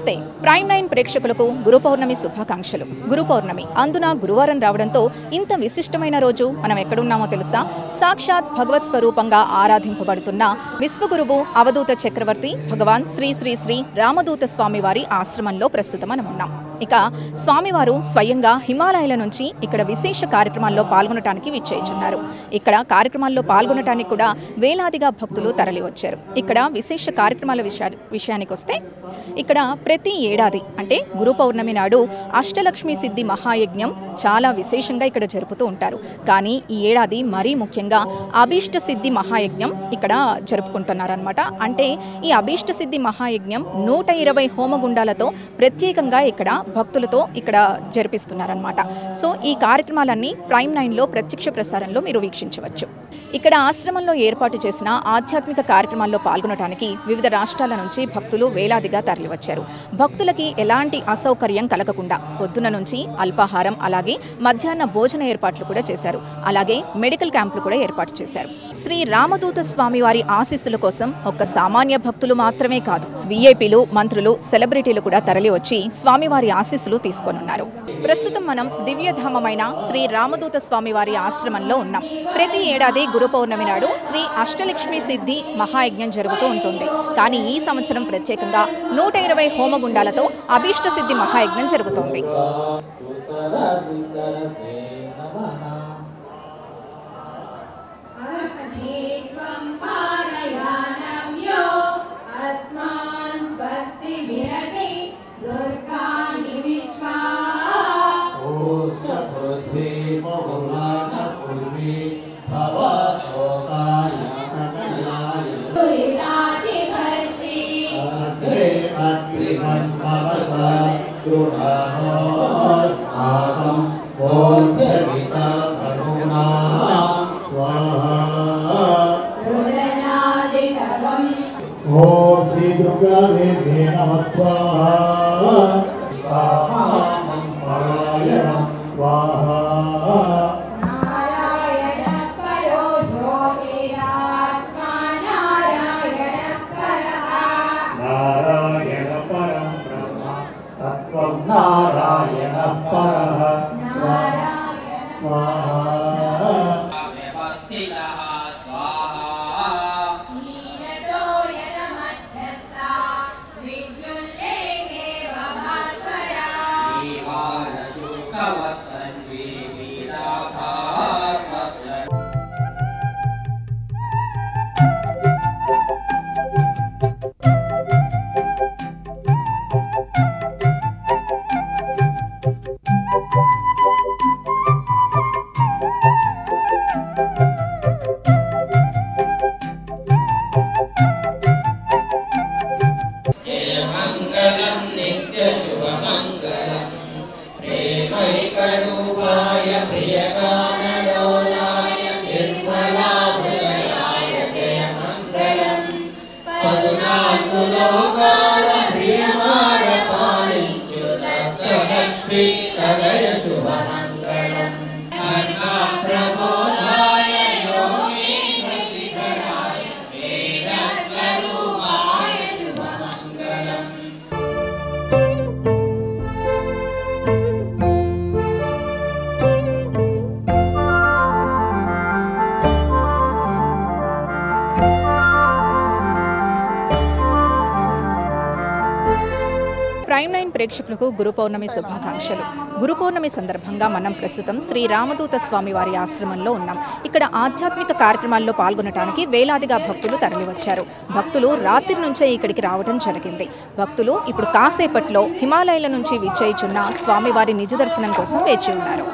నమస్తే ప్రైమ్ 9 ప్రేక్షకులకు గురు పౌర్ణమి శుభాకాంక్షలు. గురు పౌర్ణమి అందున గురువారం రావడంతో ఇంత విశిష్టమైన రోజు మనం ఎక్కడున్నామో తెలుసా? సాక్షాత్ భగవత్ స్వరూపంగా ఆరాధింపబడుతున్న విశ్వగురువు అవధూత చక్రవర్తి భగవాన్ శ్రీ శ్రీ శ్రీ రామదూత స్వామివారి ఆశ్రమంలో ప్రస్తుతం మనం ఉన్నాం. ఇక స్వామివారు స్వయంగా హిమాలయాల నుంచి ఇక్కడ విశేష కార్యక్రమాల్లో పాల్గొనడానికి విచ్చేయుచున్నారు. ఇక్కడ కార్యక్రమాల్లో పాల్గొనడానికి కూడా వేలాదిగా భక్తులు తరలి వచ్చారు. ఇక్కడ విశేష కార్యక్రమాల విషయానికి వస్తే ఇక్కడ ప్రతి ఏడాది అంటే గురు పౌర్ణమి నాడు అష్టలక్ష్మి సిద్ధి మహాయజ్ఞం చాలా విశేషంగా ఇక్కడ జరుపుతూ ఉంటారు. కానీ ఈ ఏడాది మరీ ముఖ్యంగా అభీష్ట సిద్ధి మహాయజ్ఞం ఇక్కడ జరుపుకుంటున్నారనమాట. అంటే ఈ అభీష్ట సిద్ధి మహాయజ్ఞం 120 హోమగుండాలతో ప్రత్యేకంగా ఇక్కడ భక్తులతో ఇక్కడ జరిపిస్తున్నారనమాట. సో ఈ కార్యక్రమాలన్నీ ప్రైమ్ 9లో ప్రత్యక్ష ప్రసారంలో మీరు వీక్షించవచ్చు. ఇక్కడ ఆశ్రమంలో ఏర్పాటు చేసిన ఆధ్యాత్మిక కార్యక్రమాల్లో పాల్గొనడానికి వివిధ రాష్ట్రాల నుంచి భక్తులు వేలాదిగా తరలివచ్చారు. భక్తులకి ఎలాంటి అసౌకర్యం కలగకుండా పొద్దున నుంచి అల్పాహారం అలాగే మధ్యాహ్న భోజన ఏర్పాట్లు కూడా చేశారు. అలాగే మెడికల్ క్యాంపులు కూడా ఏర్పాటు చేశారు. శ్రీ రామదూత స్వామివారి ఆశీస్సుల కోసం ఒక్క సామాన్య భక్తులు మాత్రమే కాదు, విఐపీలు, మంత్రులు, సెలబ్రిటీలు కూడా తరలి వచ్చి స్వామివారి ఆశీస్సులు తీసుకోనున్నారు. ప్రస్తుతం మనం దివ్యధామమైన శ్రీ రామదూత స్వామివారి ఆశ్రమంలో ఉన్నాం. ప్రతి ఏడాది గురు పౌర్ణమి నాడు శ్రీ అష్టలక్ష్మి సిద్ధి మహాయజ్ఞం జరుగుతూ ఉంటుంది. కానీ ఈ సంవత్సరం ప్రత్యేకంగా 120 హోమగుండాలతో అభీష్ట సిద్ధి మహాయజ్ఞం జరుగుతోంది. ఓం శ్రీ దుర్గా దేవే నమః స్వాహా స్వాహా నారాయణ పరో జ్యోతిరాత్మా నారాయణ పరం బ్రహ్మ తత్వం నారాయణ పరః స్వాహా ప్రైమ్ 9 ప్రేక్షకులకు గురు పౌర్ణమి శుభాకాంక్షలు. గురు పౌర్ణమి సందర్భంగా మనం ప్రస్తుతం శ్రీ రామదూత స్వామివారి ఆశ్రమంలో ఉన్నాం. ఇక్కడ ఆధ్యాత్మిక కార్యక్రమాల్లో పాల్గొనడానికి వేలాదిగా భక్తులు తరలివచ్చారు. భక్తులు రాత్రి నుంచే ఇక్కడికి రావడం జరిగింది. భక్తులు ఇప్పుడు కాసేపట్లో హిమాలయాల నుంచి విచ్చేయుచున్న స్వామివారి నిజ దర్శనం కోసం వేచి ఉన్నారు.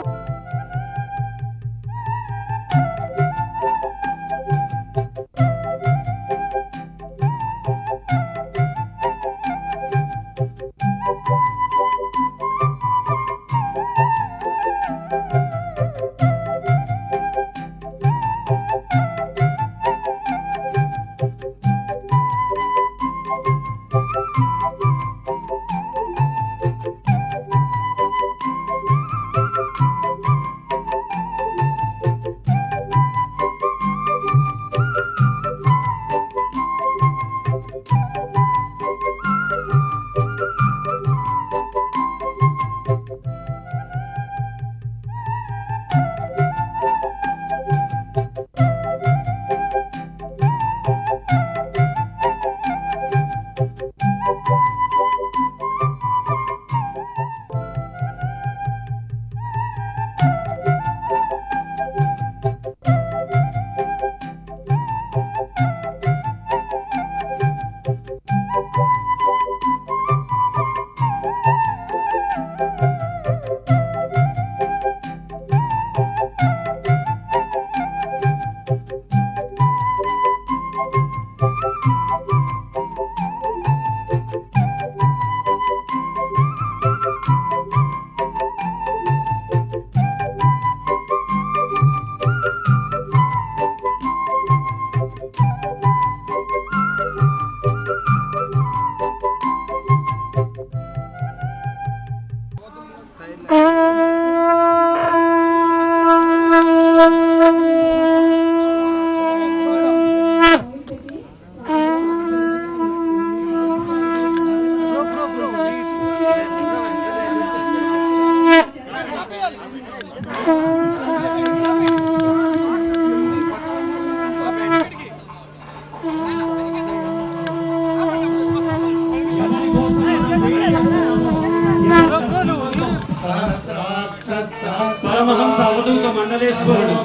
పరమహంస అవధూత మండలేశ్వరుడు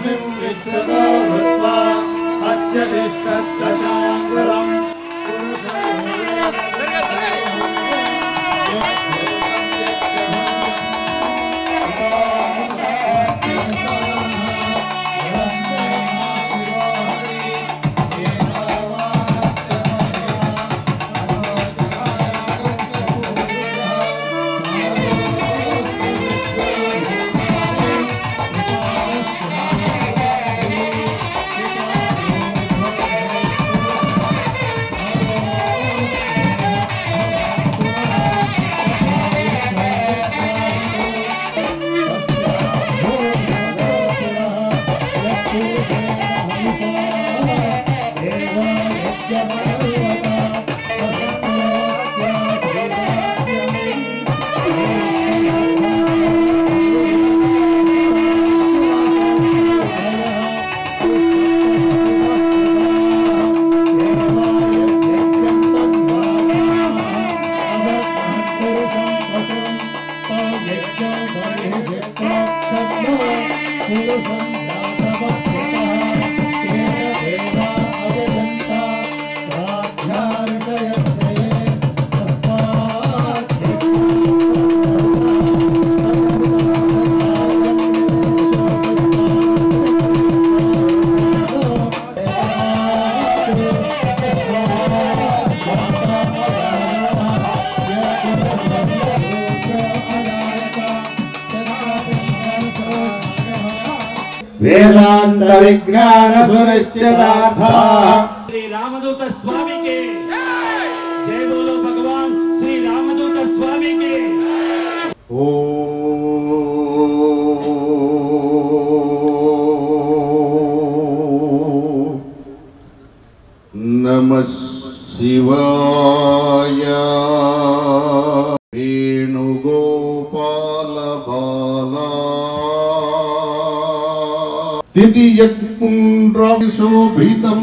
వేదాంత విజ్ఞాన సునిశ్చితార్థ శ్రీ రామదూత స్వామికి జై బోలో భగవాన్ శ్రీ రామదూత స్వామికి నమః శివాయ వేణుగోపాల బాలా తిరియత్పుండ్రవిశోభితం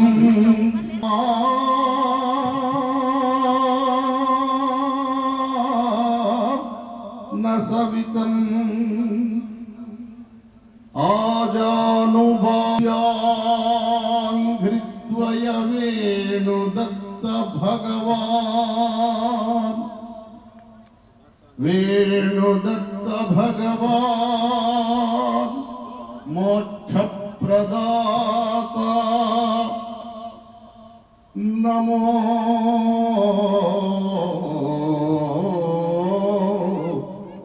న సవితం ఆజానుభాయాన్ఘ్రిద్వయ వేణుదత్త భగవాన్ వేణుదత్త భగవాన్ మోక్ష ప్రదాత నమో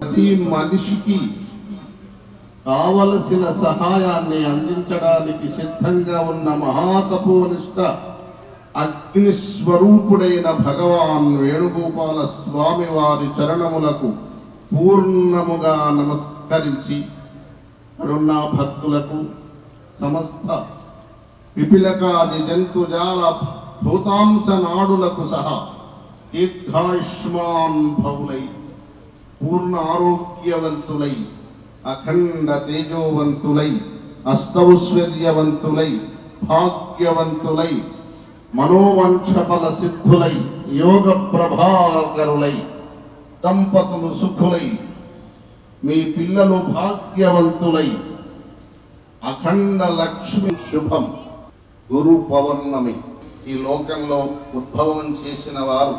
ప్రతి మనిషికి కావలసిన సహాయాన్ని అందించడానికి సిద్ధంగా ఉన్న మహాతపోనిష్ట అగ్నిస్వరూపుడైన భగవాన్ వేణుగోపాల స్వామి వారి చరణములకు పూర్ణముగా నమస్కరించి కరుణా భక్తులకు సమస్త పిపిలకాది జంతుజాల భూతాంశ నాడులకు సహా దీర్ఘాయుష్మాన్ భవులై పూర్ణ ఆరోగ్యవంతులై అఖండ తేజోవంతులై అష్టౌశ్వర్యవంతులై భాగ్యవంతులై మనోవంశఫల సిద్ధులై యోగ ప్రభాకరులై దంపతులు సుఖులై మీ పిల్లలు భాగ్యవంతులై అఖండ లక్ష్మి శుభం. గురు పౌర్ణమి ఈ లోకంలో ఉద్భవం చేసిన వారు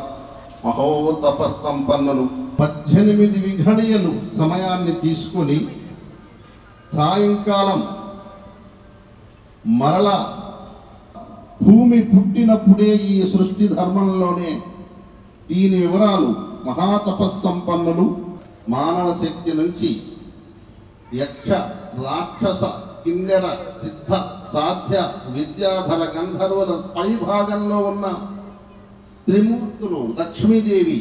మహోతపస్సంపన్నులు. 18 విఘడియలు సమయాన్ని తీసుకుని సాయంకాలం మరల భూమి పుట్టినప్పుడే ఈ సృష్టి ధర్మంలోనే దీని వివరాలు మహాతపస్సంపన్నులు. మానవ శక్తి నుంచి యక్ష రాక్షస కిన్నెర సిద్ధ సాధ్య విద్యాధర గంధర్వుల పై భాగంలో ఉన్న త్రిమూర్తులు లక్ష్మీదేవి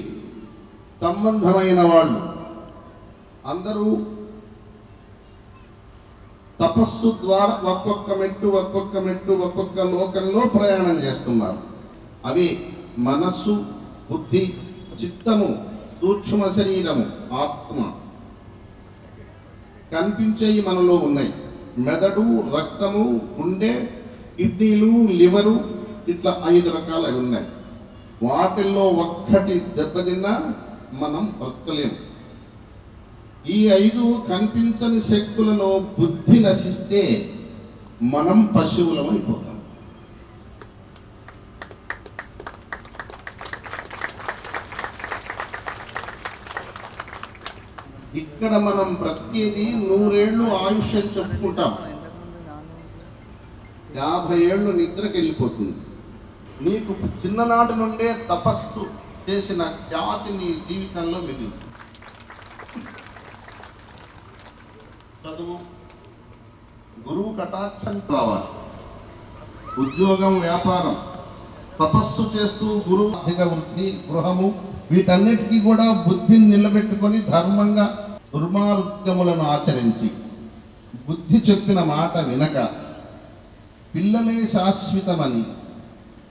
సంబంధమైన వాళ్ళు అందరూ తపస్సు ద్వారా ఒక్కొక్క మెట్టు ఒక్కొక్క లోకంలో ప్రయాణం చేస్తున్నారు. అవి మనస్సు, బుద్ధి, చిత్తము, సూక్ష్మ శరీరము, ఆత్మ. కనిపించేవి మనలో ఉన్నాయి. మెదడు, రక్తము, గుండె, కిడ్నీలు, లివరు, ఇట్లా 5 రకాలు ఉన్నాయి. వాటిల్లో ఒక్కటి దెబ్బతిన్నా మనం బ్రతకలేము. ఈ 5 కనిపించని శక్తులలో బుద్ధి నశిస్తే మనం పశువులం అయిపోతాం. ఇక్కడ మనం బ్రతికేది 100 ఏళ్ళు ఆయుష్ అని చెప్పుకుంటాం, 50 ఏళ్ళు నిద్రకి వెళ్ళిపోతుంది. నీకు చిన్ననాటి నుండే తపస్సు చేసిన ఖ్యాతి నీ జీవితంలో మిగిలింది. చదువు, గురువు కటాక్షం రావాలి, ఉద్యోగం, వ్యాపారం, తపస్సు చేస్తూ గురువు, ఆర్థిక వృత్తి, గృహము, వీటన్నిటికీ కూడా బుద్ధిని నిలబెట్టుకొని ధర్మంగా దుర్మార్గములను ఆచరించి బుద్ధి చెప్పిన మాట వినక పిల్లలే శాశ్వతమని,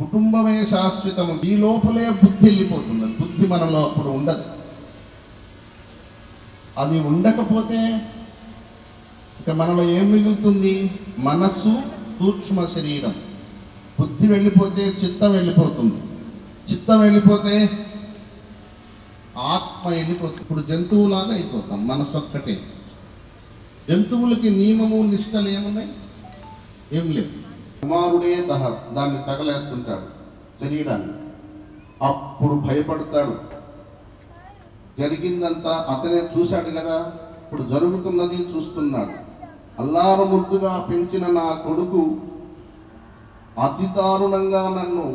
కుటుంబమే శాశ్వతము, ఈ లోపలే బుద్ధి వెళ్ళిపోతుంది. బుద్ధి మనలో అప్పుడు ఉండదు. అది ఉండకపోతే ఇక మనలో ఏం మిగులుతుంది? మనస్సు, సూక్ష్మ శరీరం. బుద్ధి వెళ్ళిపోతే చిత్తం వెళ్ళిపోతుంది, చిత్తం వెళ్ళిపోతే ఆత్మ వెళ్ళిపోతుంది. ఇప్పుడు జంతువులాగా అయిపోతాం. మనసు ఒక్కటే. జంతువులకి నియమము, నిష్టలు ఏమున్నాయి? ఏం లేవు. కుమారుడే దాన్ని తగలేస్తుంటాడు శరీరాన్ని, అప్పుడు భయపడతాడు. జరిగిందంతా అతనే చూశాడు కదా, ఇప్పుడు జరుగుతున్నది చూస్తున్నాడు. అల్లారు ముద్దుగా పెంచిన నా కొడుకు అతి దారుణంగా నన్ను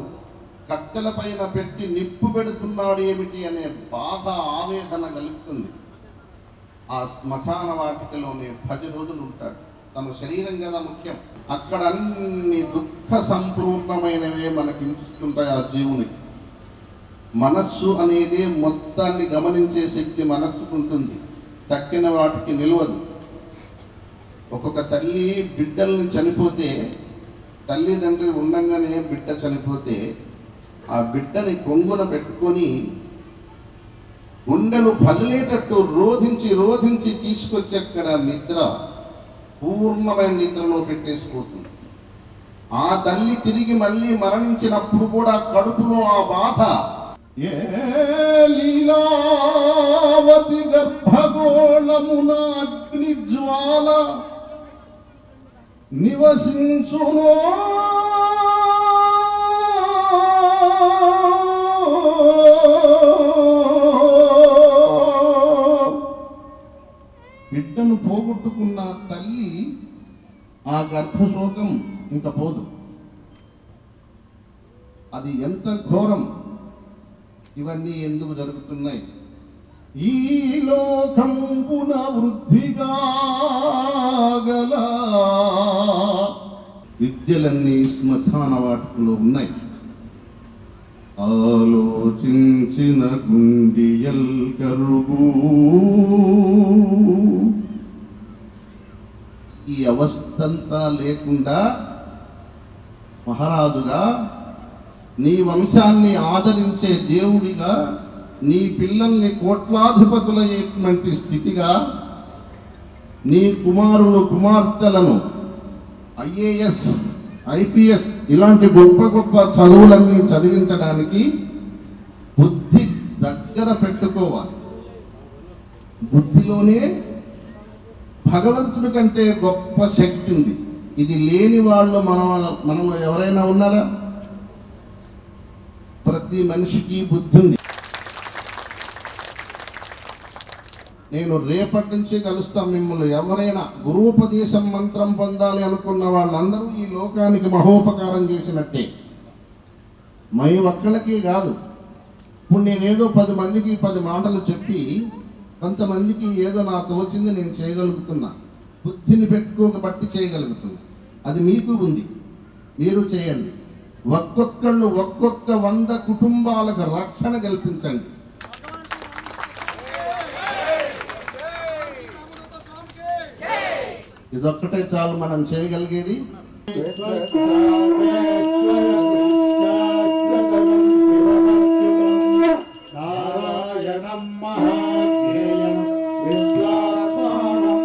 కట్టెల పైన పెట్టి నిప్పు పెడుతున్నాడు ఏమిటి అనే బాధ, ఆవేదన కలుగుతుంది. ఆ శ్మశాన వాటికలోనే 10 రోజులు ఉంటాడు. తన శరీరం కదా ముఖ్యం. అక్కడ అన్ని దుఃఖ సంపూర్ణమైనవే మనకి ఇంపిస్తుంటాయి ఆ జీవునికి. మనస్సు అనేది మొత్తాన్ని గమనించే శక్తి మనస్సుకు ఉంటుంది, తక్కిన వాటికి నిలవదు. ఒక్కొక్క తల్లి బిడ్డల్ని చనిపోతే, తల్లిదండ్రి ఉండంగానే బిడ్డ చనిపోతే ఆ బిడ్డని కొంగున పెట్టుకొని గుండెలు పగిలేటట్టు రోధించి రోధించి తీసుకొచ్చి అక్కడ నిద్ర, పూర్ణమైన నిద్రలో పెట్టేసిపోతుంది. ఆ తల్లి తిరిగి మళ్ళీ మరణించినప్పుడు కూడా కడుపులో ఆ బాధ. ఏ లీలావతి గర్భగోళమున అగ్ని జ్వాల నివసించునో బిడ్డను పోగొట్టుకున్న తల్లి ఆ గర్భశోకం ఇంకా పోదు. అది ఎంత ఘోరం. ఇవన్నీ ఎందుకు జరుగుతున్నాయి? ఈ లోకంపున వృద్ధిగా గల విద్యలన్నీ శ్మశాన వాటికలో ఉన్నాయి. ఆలోచించిన గుండియల్ కరుగు. ఈ అవస్థంతా లేకుండా మహారాజుగా, నీ వంశాన్ని ఆదరించే దేవుడిగా, నీ పిల్లల్ని కోట్లాధిపతులయ్యేటువంటి స్థితిగా, నీ కుమారులు కుమార్తెలను ఐఏఎస్, ఐపీఎస్ ఇలాంటి గొప్ప గొప్ప చదువులన్నీ చదివించడానికి బుద్ధి దగ్గర పెట్టుకోవాలి. బుద్ధిలోనే భగవంతుడి కంటే గొప్ప శక్తి ఉంది. ఇది లేని వాళ్ళు మనలో ఎవరైనా ఉన్నారా? ప్రతి మనిషికి బుద్ధి ఉంది. నేను రేపటి నుంచి కలుస్తాం మిమ్మల్ని. ఎవరైనా గురూపదేశం మంత్రం పొందాలి అనుకున్న వాళ్ళందరూ ఈ లోకానికి మహోపకారం చేసినట్టే. మై ఒక్కళ్ళకి కాదు. ఇప్పుడు నేనేదో 10 మందికి 10 మాటలు చెప్పి కొంతమందికి ఏదో నా తోచింది నేను చేయగలుగుతున్నా. బుద్ధిని పెట్టుకోకబట్టి చేయగలుగుతున్నా. అది మీకు ఉంది, మీరు చేయండి. ఒక్కొక్కళ్ళు ఒక్కొక్క 100 కుటుంబాలకు రక్షణ కల్పించండి. ఇదొక్కటే చాలు మనం చేయగలిగేది. నారాయణం మహాజ్ఞేయం విద్యాత్మానం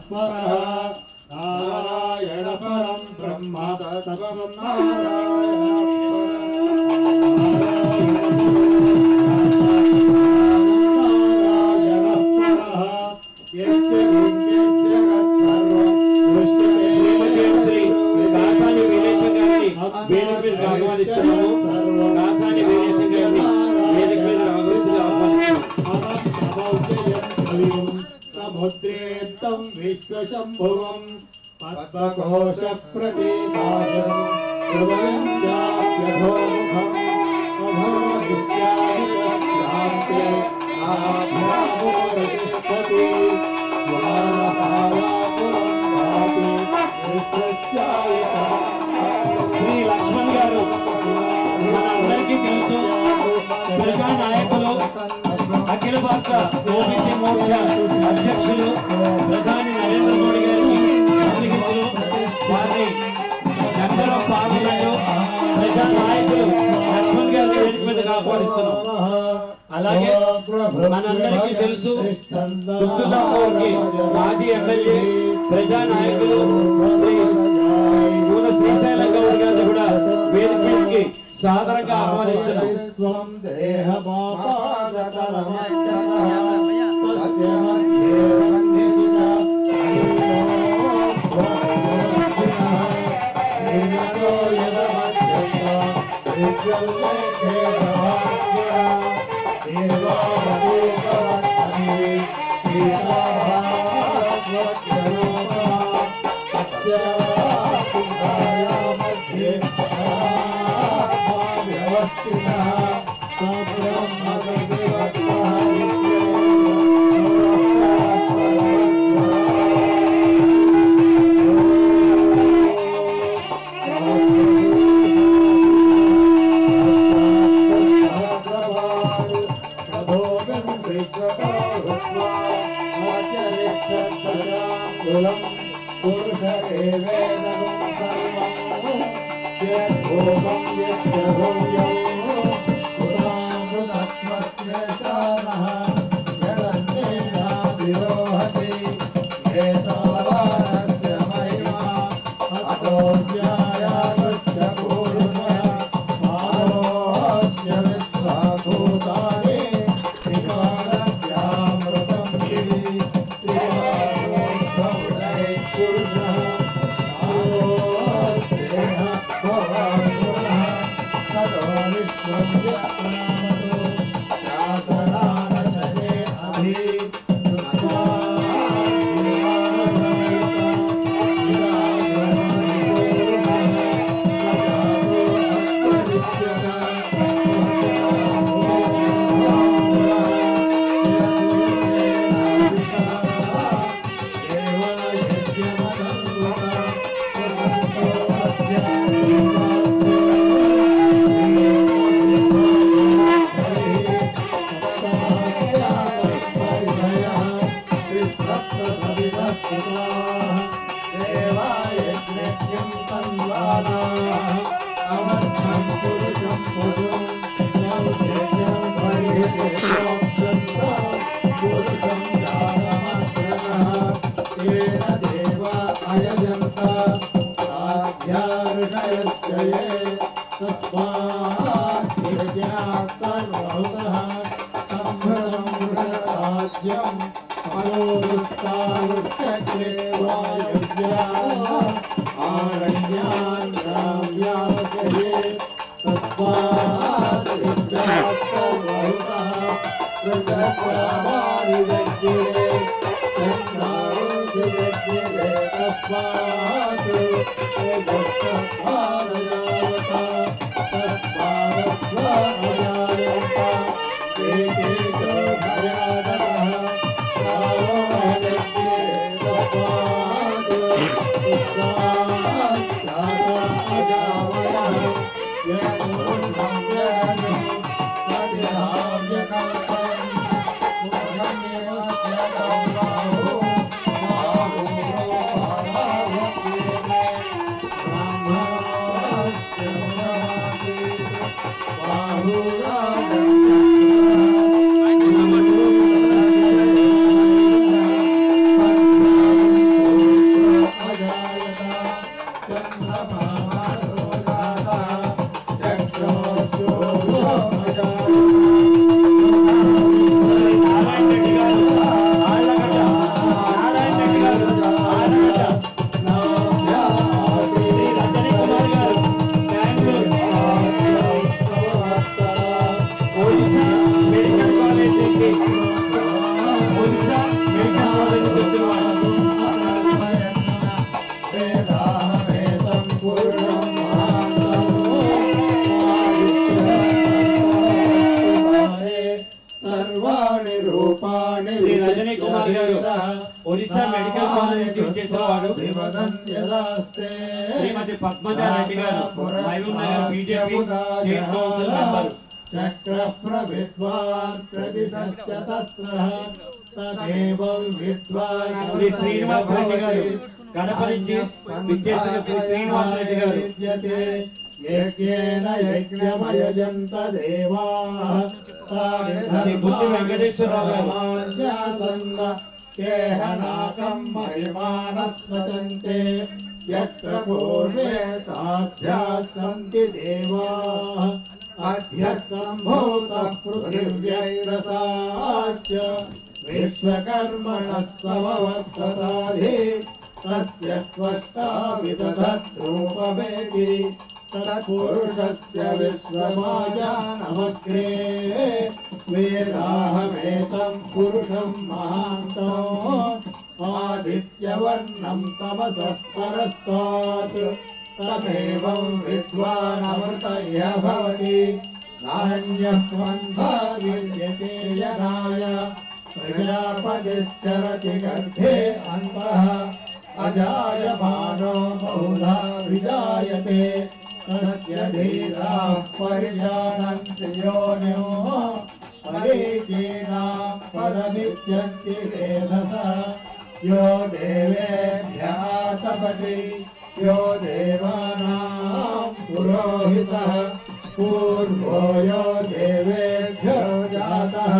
పరాయణం నారాయణ పరం బ్రహ్మ తత్వం నారాయణ शान्तं विश्वशम्भुवं पद्मकोशप्रतीकाशं हृदयं चाप्यधोमुखम् अभवदित्यादिशान्ते आभ्यामोरतिष्ठति स्वाहायापुरं भाति विश्वस्यायिता శ్రీ లక్ష్మణ్ గారు మనందరికీ తెలుసు ప్రజా నాయకులు అఖిల భారత ఓబీసీ మోర్చా అధ్యక్షులు ప్రధాని నరేంద్ర మోడీ గారికి సన్నిహితులు వారిని ఎందరో పార్లమెంటు ప్రజా నాయకులు లక్ష్మణ్ గారిని వేదిక మీదకి ఆహ్వానిస్తున్నాం. అలాగే మనందరికీ తెలుసు దుర్గులాపూర్కి మాజీ ఎమ్మెల్యే ప్రజా నాయకులు శ్రీశైలం గౌడ్ గారిని కూడా వేదిక మీదకి సాదరంగా ఆహ్వానిస్తున్నాం. సర్వాణి రూపాణి శ్రీ రజనీ కుమార్ గారు ఒడిశా మెడికల్ కాలేజ్ నుంచి వచ్చేసేవాడు. శ్రీమతి పద్మజారెడ్డి గారు Mahabub Nagar BJP state council member. చక్ర ప్రవిద్వాన్ ప్రతిశస్యతస్రః తదేవం విద్వాన్. శ్రీ శ్రీనివాస్ రెడ్డి గారు కడప నుంచి విచ్చేసిన శ్రీ శ్రీనివాస్ రెడ్డి గారు. యజ్ఞేన యజ్ఞమయజంత దేవాః శ్రీ బుద్ధి వెంకటేశ్వరరావు గారు కేహనాకం మహిమానస్వతంతే యత్ర పూర్వే సాధ్యాః సంతి దేవాః అద్య సంభూత పృథివ్యైరసాచ విశ్వకర్మణః సమవర్తతాధి తస్య త్వష్టా విదధద్రూపమేతి తత్పురుషస్య విశ్వమాయానమగ్రే వేదాహమేతం పురుషం మహాంతం ఆదిత్యవర్ణం తమసః పరస్తాత్ తమేవం విద్వానమృతయ్య భవతి నాన్యః పంథా విద్యతే యనాయ ప్రజాపతిశ్చరతి గర్భే అంతః అజాయమానో బహుధా విజాయతే తస్య ధీరాః పరిజానంతి యోనిో పరీచీనా పదమిచ్యంతి వేదసః యో దేవేభ్యः తపతి यो देवानां पुरोहितः पूर्वो यो देवेभ्यो जातः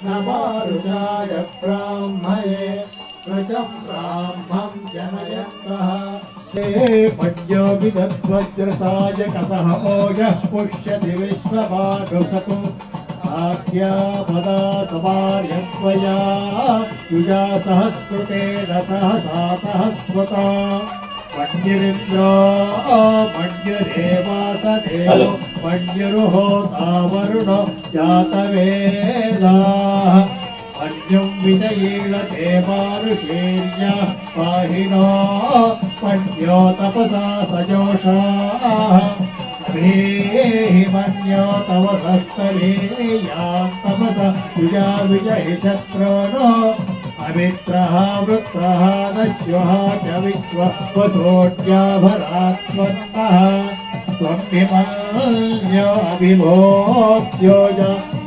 नमो रुचाय ब्राह्मणे प्रजं ब्राह्मं जनयन्तः पद्यो विदध्वज्रसाय कसः ओजः पुष्यति विश्वमानुषतु आख्यापदा समार्यत्वया युजा सहस्रुतेन सहसा सहस्वता मन्युरिन्द्रो मन्युरेवासदेवो मन्युरुहोतावरुणो जातवेदाः मन्युं विजयीळते मानुषीर्यः पाहिनो मन्यो तपसा सजोषाः अभेहि मन्यो तवसस्तवेयां तपस युजा विजयशत्रोनो अमित्रः वृत्रः नश्वः च विश्ववसोऽड्याभरात्मन्नः त्वमिमन्यो अभिभोक्यो च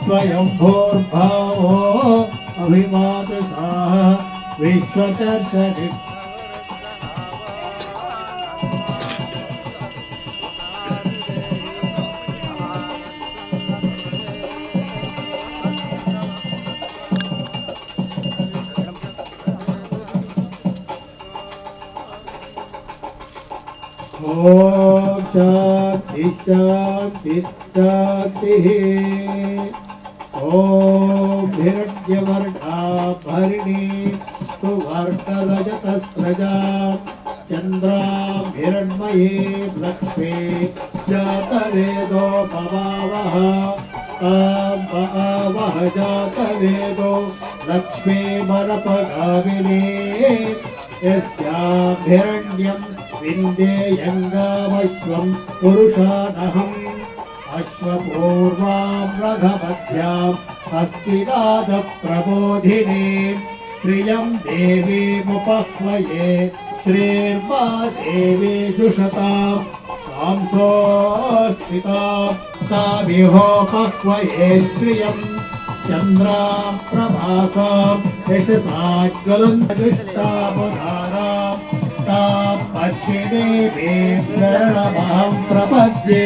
स्वयंभूर्भावो अभिमातुषाः विश्वदर्शनि ओम शांति शांति शांति ओम हिरण्यवर्णाभरिणी सुवर्णरजतस्रजा चन्द्रां हिरण्मयी लक्ष्मी जातवेदो भवावः तां भवावः जातवेदो लक्ष्मीमनपगामिनी यस्यां हिरण्यं विन्देयङ्गामश्वं पुरुषानहम् अश्वपूर्वां रथमध्यां हस्तिनादप्रबोधिनीं श्रियं देवीमुपह्वये श्रीर्मा देवी सुषतां सांसोऽस्थितां ताभिहोपह्वये श्रियम् चन्द्रां प्रभासां यशसा ज्वलन्तदृष्टापधारां तां पश्चिदेवीं शरणमहं प्रपद्ये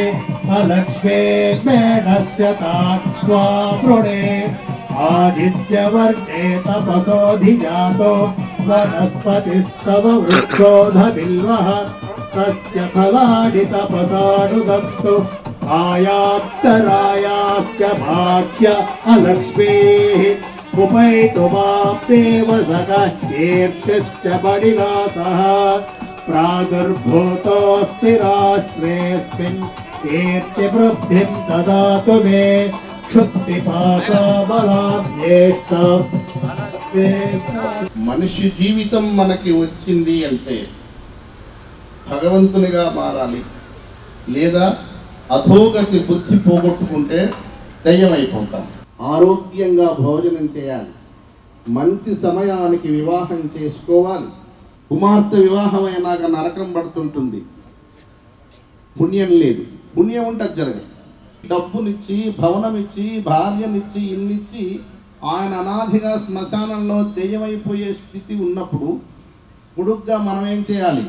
अलक्ष्मीर्मेणस्य तां स्वामृणे आदित्यवर्णे तपसोऽधिजातो वनस्पतिस्तव वृक्षोऽधबिल्वः तस्य फलानि तपसानुदत्तु आयाप्तरायाश्च भाष्य अलक्ष्मीः उपैतु मां देवसखीर्षश्च मणिनाथः प्रादुर्भूतोऽस्ति राष्ट्रेऽस्मिन् कीर्तिवृद्धिं ददातु मे क्षुत्पिपासाबलाद्येष्टा మనిషి జీవితం మనకి వచ్చింది అంటే భగవంతునిగా మారాలి, లేదా అధోగతి బుద్ధి పోగొట్టుకుంటే దయ్యమైపోతాం. ఆరోగ్యంగా భోజనం చేయాలి, మంచి సమయానికి వివాహం చేసుకోవాలి. కుమార్తె వివాహం అయినాక నరకం పడుతుంటుంది, పుణ్యం లేదు. పుణ్యం ఉంటే జరగదు. డబ్బునిచ్చి, భవనమిచ్చి, భార్యనిచ్చి, ఇల్లిచ్చి ఆయన అనాథిగా శ్మశానంలో దెయ్యమైపోయే స్థితి ఉన్నప్పుడు పొడుగ్గా మనం ఏం చేయాలి?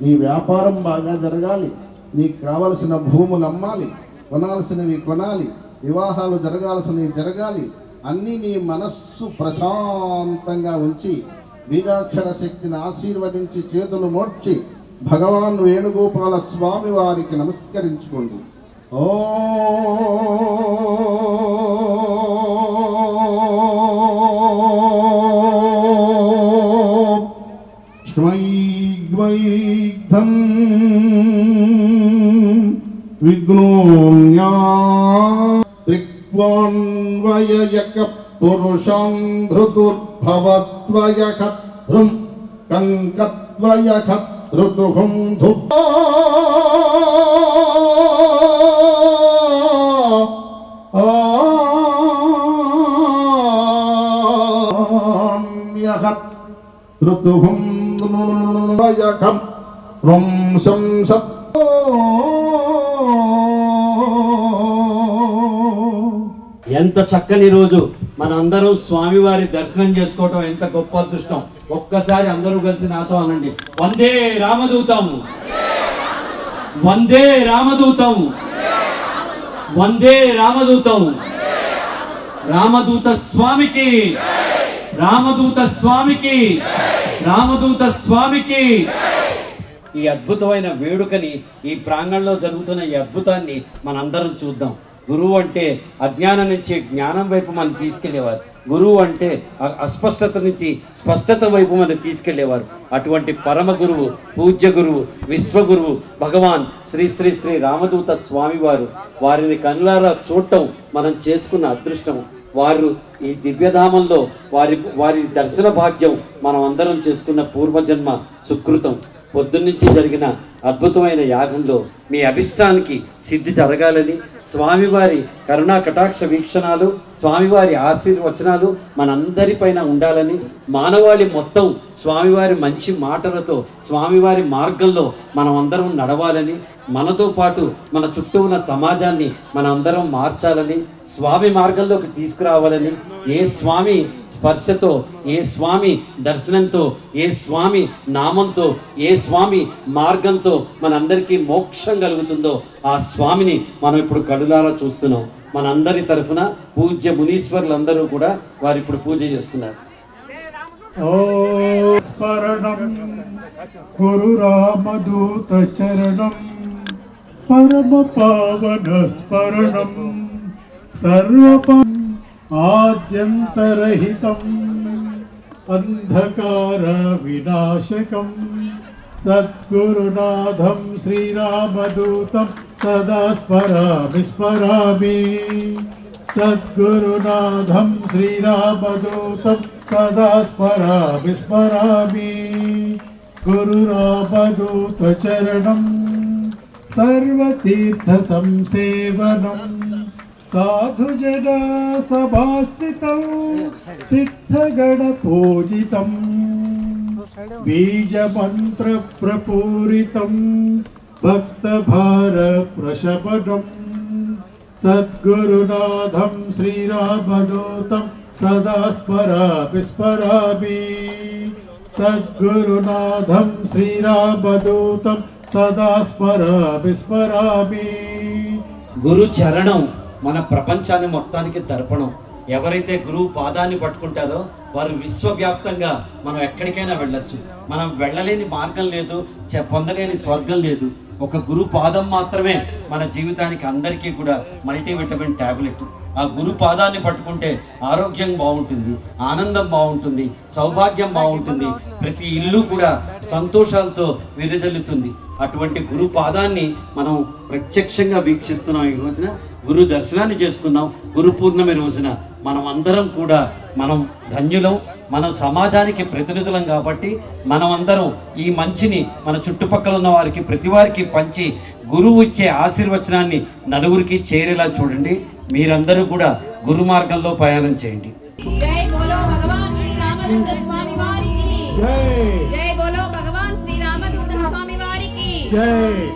నీ వ్యాపారం బాగా జరగాలి, నీకు కావలసిన భూములు అమ్మాలి, కొనాల్సినవి కొనాలి, వివాహాలు జరగాల్సినవి జరగాలి. అన్నీ నీ మనస్సు ప్రశాంతంగా ఉంచి బీజాక్షర శక్తిని ఆశీర్వదించి చేతులు మోడ్చి భగవాన్ వేణుగోపాల స్వామి వారికి నమస్కరించుకోండి. శ్మైగ్మైగ్ధం విఘ్నోన్యా త్రిక్వాన్వయక పురుషాం ధృతుర్భవత్వయక ధృం కంకత్వయక ధృతుహం ధుపా ఋతుహం వయకం వంశం సత్తో. ఎంత చక్కని రోజు! మనందరం స్వామివారి దర్శనం చేసుకోవటం ఎంత గొప్ప అదృష్టం. ఒక్కసారి అందరూ కలిసి నాతో అనండి, వందే రామదూతం, వందే రామదూతం, వందే రామదూతం. రామదూత స్వామికి, రామదూత స్వామికి, రామదూత స్వామికి. ఈ అద్భుతమైన వేడుకని, ఈ ప్రాంగణంలో జరుగుతున్న ఈ అద్భుతాన్ని మనందరం చూద్దాం. గురువు అంటే అజ్ఞానం నుంచి జ్ఞానం వైపు మనం తీసుకెళ్లేవారు. గురువు అంటే అస్పష్టత నుంచి స్పష్టత వైపు మనం తీసుకెళ్లేవారు. అటువంటి పరమ గురువు, పూజ్య గురువు, విశ్వగురువు భగవాన్ శ్రీ శ్రీ శ్రీ రామదూత స్వామి వారు. వారిని కనులారా చూడటం మనం చేసుకున్న అదృష్టం. వారు ఈ దివ్యధామంలో వారి దర్శన భాగ్యం మనం అందరం చేసుకున్న పూర్వజన్మ సుకృతం. పొద్దున్నుంచి జరిగిన అద్భుతమైన యాగంలో మీ అభిష్టానికి సిద్ధి జరగాలని, స్వామివారి కరుణా కటాక్ష వీక్షణాలు, స్వామివారి ఆశీర్వచనాలు మనందరిపైన ఉండాలని, మానవాళి మొత్తం స్వామివారి మంచి మాటలతో స్వామివారి మార్గంలో మనం అందరం నడవాలని, మనతో పాటు మన చుట్టూ ఉన్న సమాజాన్ని మనందరం మార్చాలని, స్వామి మార్గంలోకి తీసుకురావాలని, ఏ స్వామి స్పర్శతో, ఏ స్వామి దర్శనంతో, ఏ స్వామి నామంతో, ఏ స్వామి మార్గంతో మనందరికీ మోక్షం కలుగుతుందో ఆ స్వామిని మనం ఇప్పుడు కడులారా చూస్తున్నాం. మనందరి తరఫున పూజ్య మునీశ్వరులందరూ కూడా వారు ఇప్పుడు పూజ చేస్తున్నారు. స్మరణం గురు రామదూత చరణం పరమ పావన స్మరణం సర్వ ఆద్యంతరహితం అంధకార వినాశకం సద్గురునాథం శ్రీరామదూతం సదా స్మరామి స్మరామి. సద్గురునాథం శ్రీరామదూతం సదా స్మరామి స్మరామి. గురు రామదూత చరణం సర్వతీర్థ సంసేవనం సాధుజన సభాశ్రితం సిద్ధగణ పూజితం బీజమంత్ర ప్రపూరితం భక్తభార ప్రశమనం. సద్గురునాథం శ్రీరామదూతం సదా స్మరామి స్మరామి. సద్గురునాథం శ్రీరామదూతం సదా స్మరామి స్మరామి. గురు చరణం మన ప్రపంచాన్ని మొత్తానికి దర్పణం. ఎవరైతే గురువు పాదాన్ని పట్టుకుంటారో వారు విశ్వవ్యాప్తంగా మనం ఎక్కడికైనా వెళ్ళొచ్చు. మనం వెళ్ళలేని మార్గం లేదు, పొందలేని స్వర్గం లేదు. ఒక గురు పాదం మాత్రమే మన జీవితానికి అందరికీ కూడా మల్టీవిటమిన్ ట్యాబ్లెట్. ఆ గురు పాదాన్ని పట్టుకుంటే ఆరోగ్యం బాగుంటుంది, ఆనందం బాగుంటుంది, సౌభాగ్యం బాగుంటుంది, ప్రతి ఇల్లు కూడా సంతోషాలతో విరజల్లుతుంది. అటువంటి గురు పాదాన్ని మనం ప్రత్యక్షంగా వీక్షిస్తున్నాం. ఈ రోజున గురు దర్శనాన్ని చేసుకున్నాం. గురు పూర్ణమి రోజున మనం అందరం కూడా మనం ధన్యులం. మనం సమాజానికి ప్రతినిధులం కాబట్టి మనం అందరం ఈ మంచిని మన చుట్టుపక్కల ఉన్న వారికి ప్రతి వారికి పంచి గురువు ఇచ్చే ఆశీర్వచనాన్ని నలుగురికి చేరేలా చూడండి. మీరందరూ కూడా గురు మార్గంలో ప్రయాణం చేయండి. జై బోలో భగవాన్ శ్రీ రామదూత స్వామి వారికి జై బోలో భగవాన్ శ్రీ రామదూత స్వామి వారికి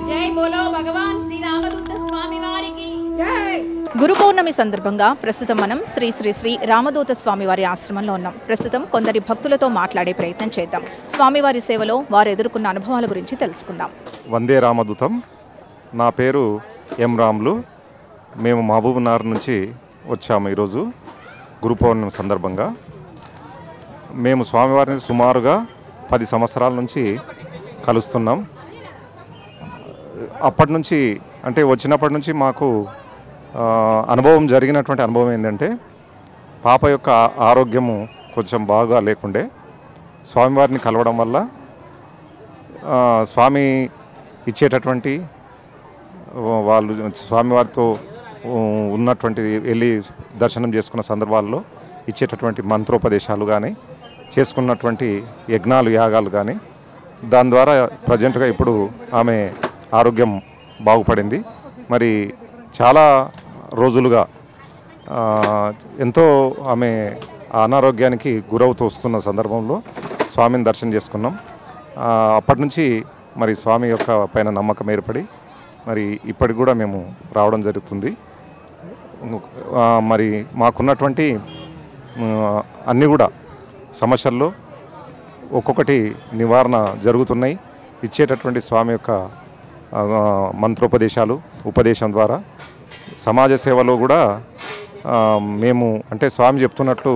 జై బోలో భగవాన్ శ్రీ రామదూత స్వామి వారికి జై. గురు పౌర్ణమి సందర్భంగా ప్రస్తుతం మనం శ్రీ శ్రీ శ్రీ రామదూత స్వామివారి ఆశ్రమంలో ఉన్నాం. ప్రస్తుతం కొందరి భక్తులతో మాట్లాడే ప్రయత్నం చేద్దాం. స్వామివారి సేవలో వారు ఎదుర్కొన్న అనుభవాల గురించి తెలుసుకుందాం. వందే రామదూతం. నా పేరు ఎం రాములు. మేము మహబూబ్నగర్ నుంచి వచ్చాము. ఈరోజు గురు పౌర్ణమి సందర్భంగా మేము స్వామివారిని సుమారుగా 10 సంవత్సరాల నుంచి కలుస్తున్నాం. అప్పటి నుంచి అంటే వచ్చినప్పటి నుంచి మాకు జరిగినటువంటి అనుభవం ఏంటంటే పాప యొక్క ఆరోగ్యము కొంచెం బాగా లేకుండే స్వామివారిని కలవడం వల్ల స్వామి ఇచ్చేటటువంటి వాళ్ళు స్వామివారితో ఉన్నటువంటి వెళ్ళి దర్శనం చేసుకున్న సందర్భాల్లో ఇచ్చేటటువంటి మంత్రోపదేశాలు కానీ చేసుకున్నటువంటి యజ్ఞాలు యాగాలు కానీ దాని ద్వారా ప్రజెంట్గా ఇప్పుడు ఆమె ఆరోగ్యం బాగుపడింది. మరి చాలా రోజులుగా ఎంతో ఆమె అనారోగ్యానికి గురవుతూ వస్తున్న సందర్భంలో స్వామిని దర్శనం చేసుకున్నాం. అప్పటి నుంచి మరి స్వామి యొక్క పైన నమ్మకం ఏర్పడి మరి ఇప్పటికి కూడా మేము రావడం జరుగుతుంది. మరి మాకున్నటువంటి అన్నీ కూడా సమస్యల్లో ఒక్కొక్కటి నివారణ జరుగుతున్నాయి. ఇచ్చేటటువంటి స్వామి యొక్క మంత్రోపదేశాలు ఉపదేశం ద్వారా సమాజ సేవలో కూడా మేము అంటే స్వామి చెప్తున్నట్లు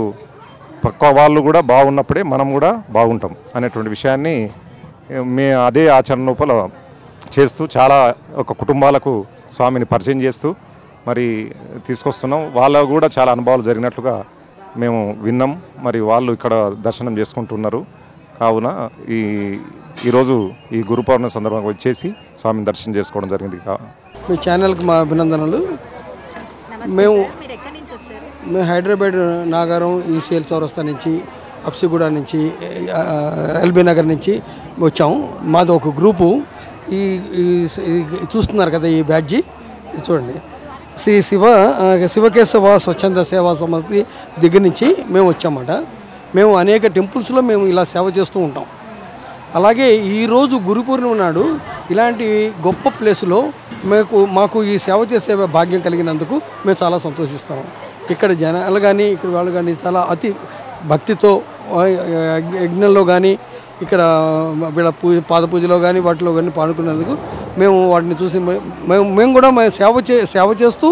పక్క వాళ్ళు కూడా బాగున్నప్పుడే మనం కూడా బాగుంటాం అనేటువంటి విషయాన్ని అదే ఆచరణ లోపల చేస్తూ చాలా ఒక కుటుంబాలకు స్వామిని పరిచయం చేస్తూ మరి తీసుకొస్తున్నాం. వాళ్ళకు కూడా చాలా అనుభవాలు జరిగినట్లుగా మేము విన్నాం. మరి వాళ్ళు ఇక్కడ దర్శనం చేసుకుంటున్నారు. కావున ఈరోజు ఈ గురు పౌర్ణమి సందర్భంగా వచ్చేసి స్వామిని దర్శనం చేసుకోవడం జరిగింది. మీ ఛానల్కి మా అభినందనలు. మేము హైదరాబాద్ నాగారం ఈసీఎల్ చౌరస్తా నుంచి అప్సిగూడ నుంచి ఎల్బీ నగర్ నుంచి వచ్చాము. మాది ఒక గ్రూపు. ఈ చూస్తున్నారు కదా ఈ బ్యాడ్జీ చూడండి. శ్రీ శివకేశవ స్వచ్ఛంద సేవా సమితి దగ్గర నుంచి మేము వచ్చామన్నమాట. మేము అనేక టెంపుల్స్లో మేము ఇలా సేవ చేస్తూ ఉంటాం. అలాగే ఈరోజు గురు పూర్ణిమ నాడు ఇలాంటి గొప్ప ప్లేస్లో మాకు ఈ సేవ చేసే భాగ్యం కలిగినందుకు మేము చాలా సంతోషిస్తాము. ఇక్కడ జనాలు కానీ ఇక్కడ వాళ్ళు కానీ చాలా అతి భక్తితో యజ్ఞంలో కానీ ఇక్కడ వీళ్ళ పాద పూజలో కానీ వాటిలో కానీ పాల్గొన్నందుకు మేము వాటిని చూసి మేము కూడా సేవ చేస్తూ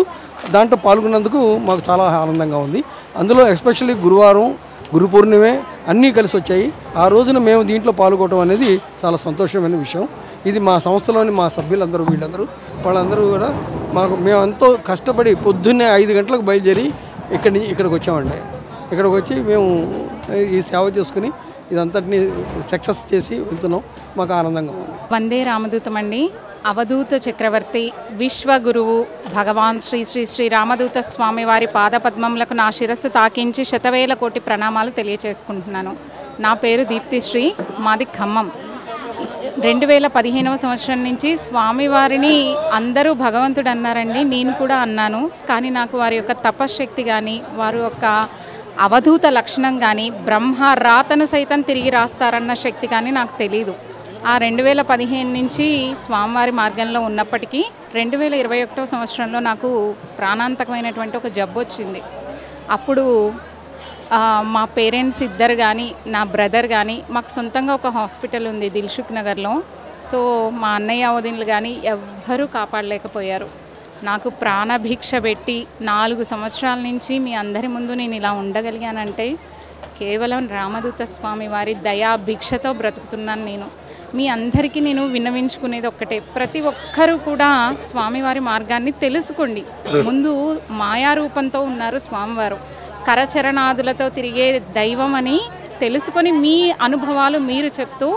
దాంట్లో పాల్గొన్నందుకు మాకు చాలా ఆనందంగా ఉంది. అందులో ఎస్పెషల్లీ గురువారం గురు పూర్ణిమే అన్నీ కలిసి వచ్చాయి. ఆ రోజున మేము దీంట్లో పాల్గొనడం అనేది చాలా సంతోషమైన విషయం. ఇది మా సంస్థలోని మా సభ్యులందరూ వాళ్ళందరూ కూడా మేము ఎంతో కష్టపడి పొద్దున్నే 5 గంటలకు బయలుదేరి ఇక్కడికి వచ్చామండి. ఇక్కడికి వచ్చి మేము ఈ సేవ చేసుకుని ఇదంతటిని సక్సెస్ చేసి వెళ్తున్నాం. మాకు ఆనందంగా ఉంది. వందే రామదూతం అండి. అవధూత చక్రవర్తి విశ్వగురువు భగవాన్ శ్రీ శ్రీ శ్రీ రామదూత స్వామి వారి పాదపద్మములకు నా శిరస్సు తాకించి 100,000 కోటి ప్రణామాలు తెలియచేసుకుంటున్నాను. నా పేరు దీప్తిశ్రీ, మాది ఖమ్మం. 2015వ సంవత్సరం నుంచి స్వామివారిని అందరూ భగవంతుడు అన్నారండి, నేను కూడా అన్నాను. కానీ నాకు వారి యొక్క తపశ్శక్తి కానీ వారి యొక్క అవధూత లక్షణం కానీ బ్రహ్మ రాతను సైతం తిరిగి రాస్తారన్న శక్తి కానీ నాకు తెలీదు. ఆ 2015 నుంచి స్వామివారి మార్గంలో ఉన్నప్పటికీ 2021వ సంవత్సరంలో నాకు ప్రాణాంతకమైనటువంటి ఒక జబ్బు వచ్చింది. అప్పుడు మా పేరెంట్స్ ఇద్దరు కానీ నా బ్రదర్ కానీ మాకు సొంతంగా ఒక హాస్పిటల్ ఉంది దిల్సుఖ్ నగర్లో. సో మా అన్నయ్య వదినలు కానీ ఎవ్వరూ కాపాడలేకపోయారు. నాకు ప్రాణభిక్ష పెట్టి 4 సంవత్సరాల నుంచి మీ అందరి ముందు నేను ఇలా ఉండగలిగానంటే కేవలం రామదూత స్వామి వారి దయా భిక్షతో బ్రతుకుతున్నాను నేను. మీ అందరికీ నేను విన్నవించుకునేది ఒక్కటే, ప్రతి ఒక్కరూ కూడా స్వామివారి మార్గాన్ని తెలుసుకోండి. ముందు మాయారూపంతో ఉన్నారు స్వామివారు, కరచరణాదులతో తిరిగే దైవం అని తెలుసుకొని మీ అనుభవాలు మీరు చెప్తూ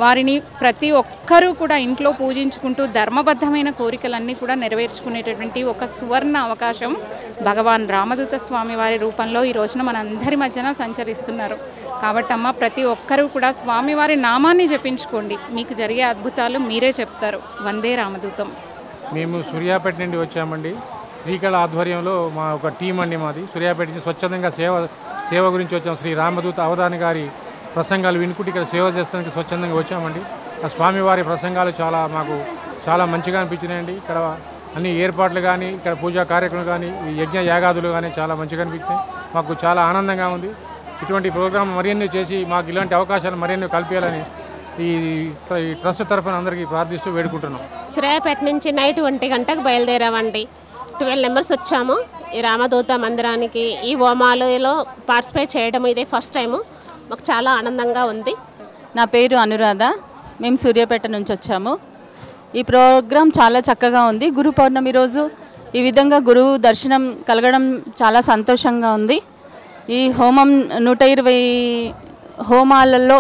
వారిని ప్రతి ఒక్కరూ కూడా ఇంట్లో పూజించుకుంటూ ధర్మబద్ధమైన కోరికలన్నీ కూడా నెరవేర్చుకునేటటువంటి ఒక సువర్ణ అవకాశం భగవాన్ రామదూత స్వామి వారి రూపంలో ఈ రోజున మనందరి మధ్యన సంచరిస్తున్నారు. కాబట్టి అమ్మ ప్రతి ఒక్కరూ కూడా స్వామివారి నామాన్ని జపించుకోండి, మీకు జరిగే అద్భుతాలు మీరే చెప్తారు. వందే రామదూతం. మేము సూర్యాపేట నుండి వచ్చామండి. శ్రీకళ ఆధ్వర్యంలో మా ఒక టీం అండి మాది సూర్యాపేట నుంచి స్వచ్ఛందంగా సేవ గురించి వచ్చాం. శ్రీ రామదూత అవధాని గారి ప్రసంగాలు వినుకుంటే ఇక్కడ సేవ చేస్తానికి స్వచ్ఛందంగా వచ్చామండి. ఆ స్వామివారి ప్రసంగాలు మాకు చాలా మంచిగా అనిపించినాయండి. ఇక్కడ అన్ని ఏర్పాట్లు కానీ ఇక్కడ పూజా కార్యక్రమాలు కానీ ఈ యజ్ఞ యాగాదులు కానీ చాలా మంచిగా అనిపించినాయి. మాకు చాలా ఆనందంగా ఉంది. ఇటువంటి ప్రోగ్రాం మరిన్ని చేసి మాకు ఇలాంటి అవకాశాలు మరిన్ని కల్పించాలని ఈ ట్రస్ట్ తరఫున అందరికీ ప్రార్థిస్తూ వేడుకుంటున్నాం. సూర్యాపేట నుంచి నైట్ 1 గంటకు బయలుదేరామండి. 12 మెంబర్స్ వచ్చాము ఈ రామదూత మందిరానికి. ఈ హోమాలలో పార్టిసిపేట్ చేయడం ఇదే ఫస్ట్ టైము. మాకు చాలా ఆనందంగా ఉంది. నా పేరు అనురాధ. మేము సూర్యాపేట నుంచి వచ్చాము. ఈ ప్రోగ్రాం చాలా చక్కగా ఉంది. గురు పౌర్ణమి రోజు ఈ విధంగా గురువు దర్శనం కలగడం చాలా సంతోషంగా ఉంది. ఈ హోమం 120 హోమాలలో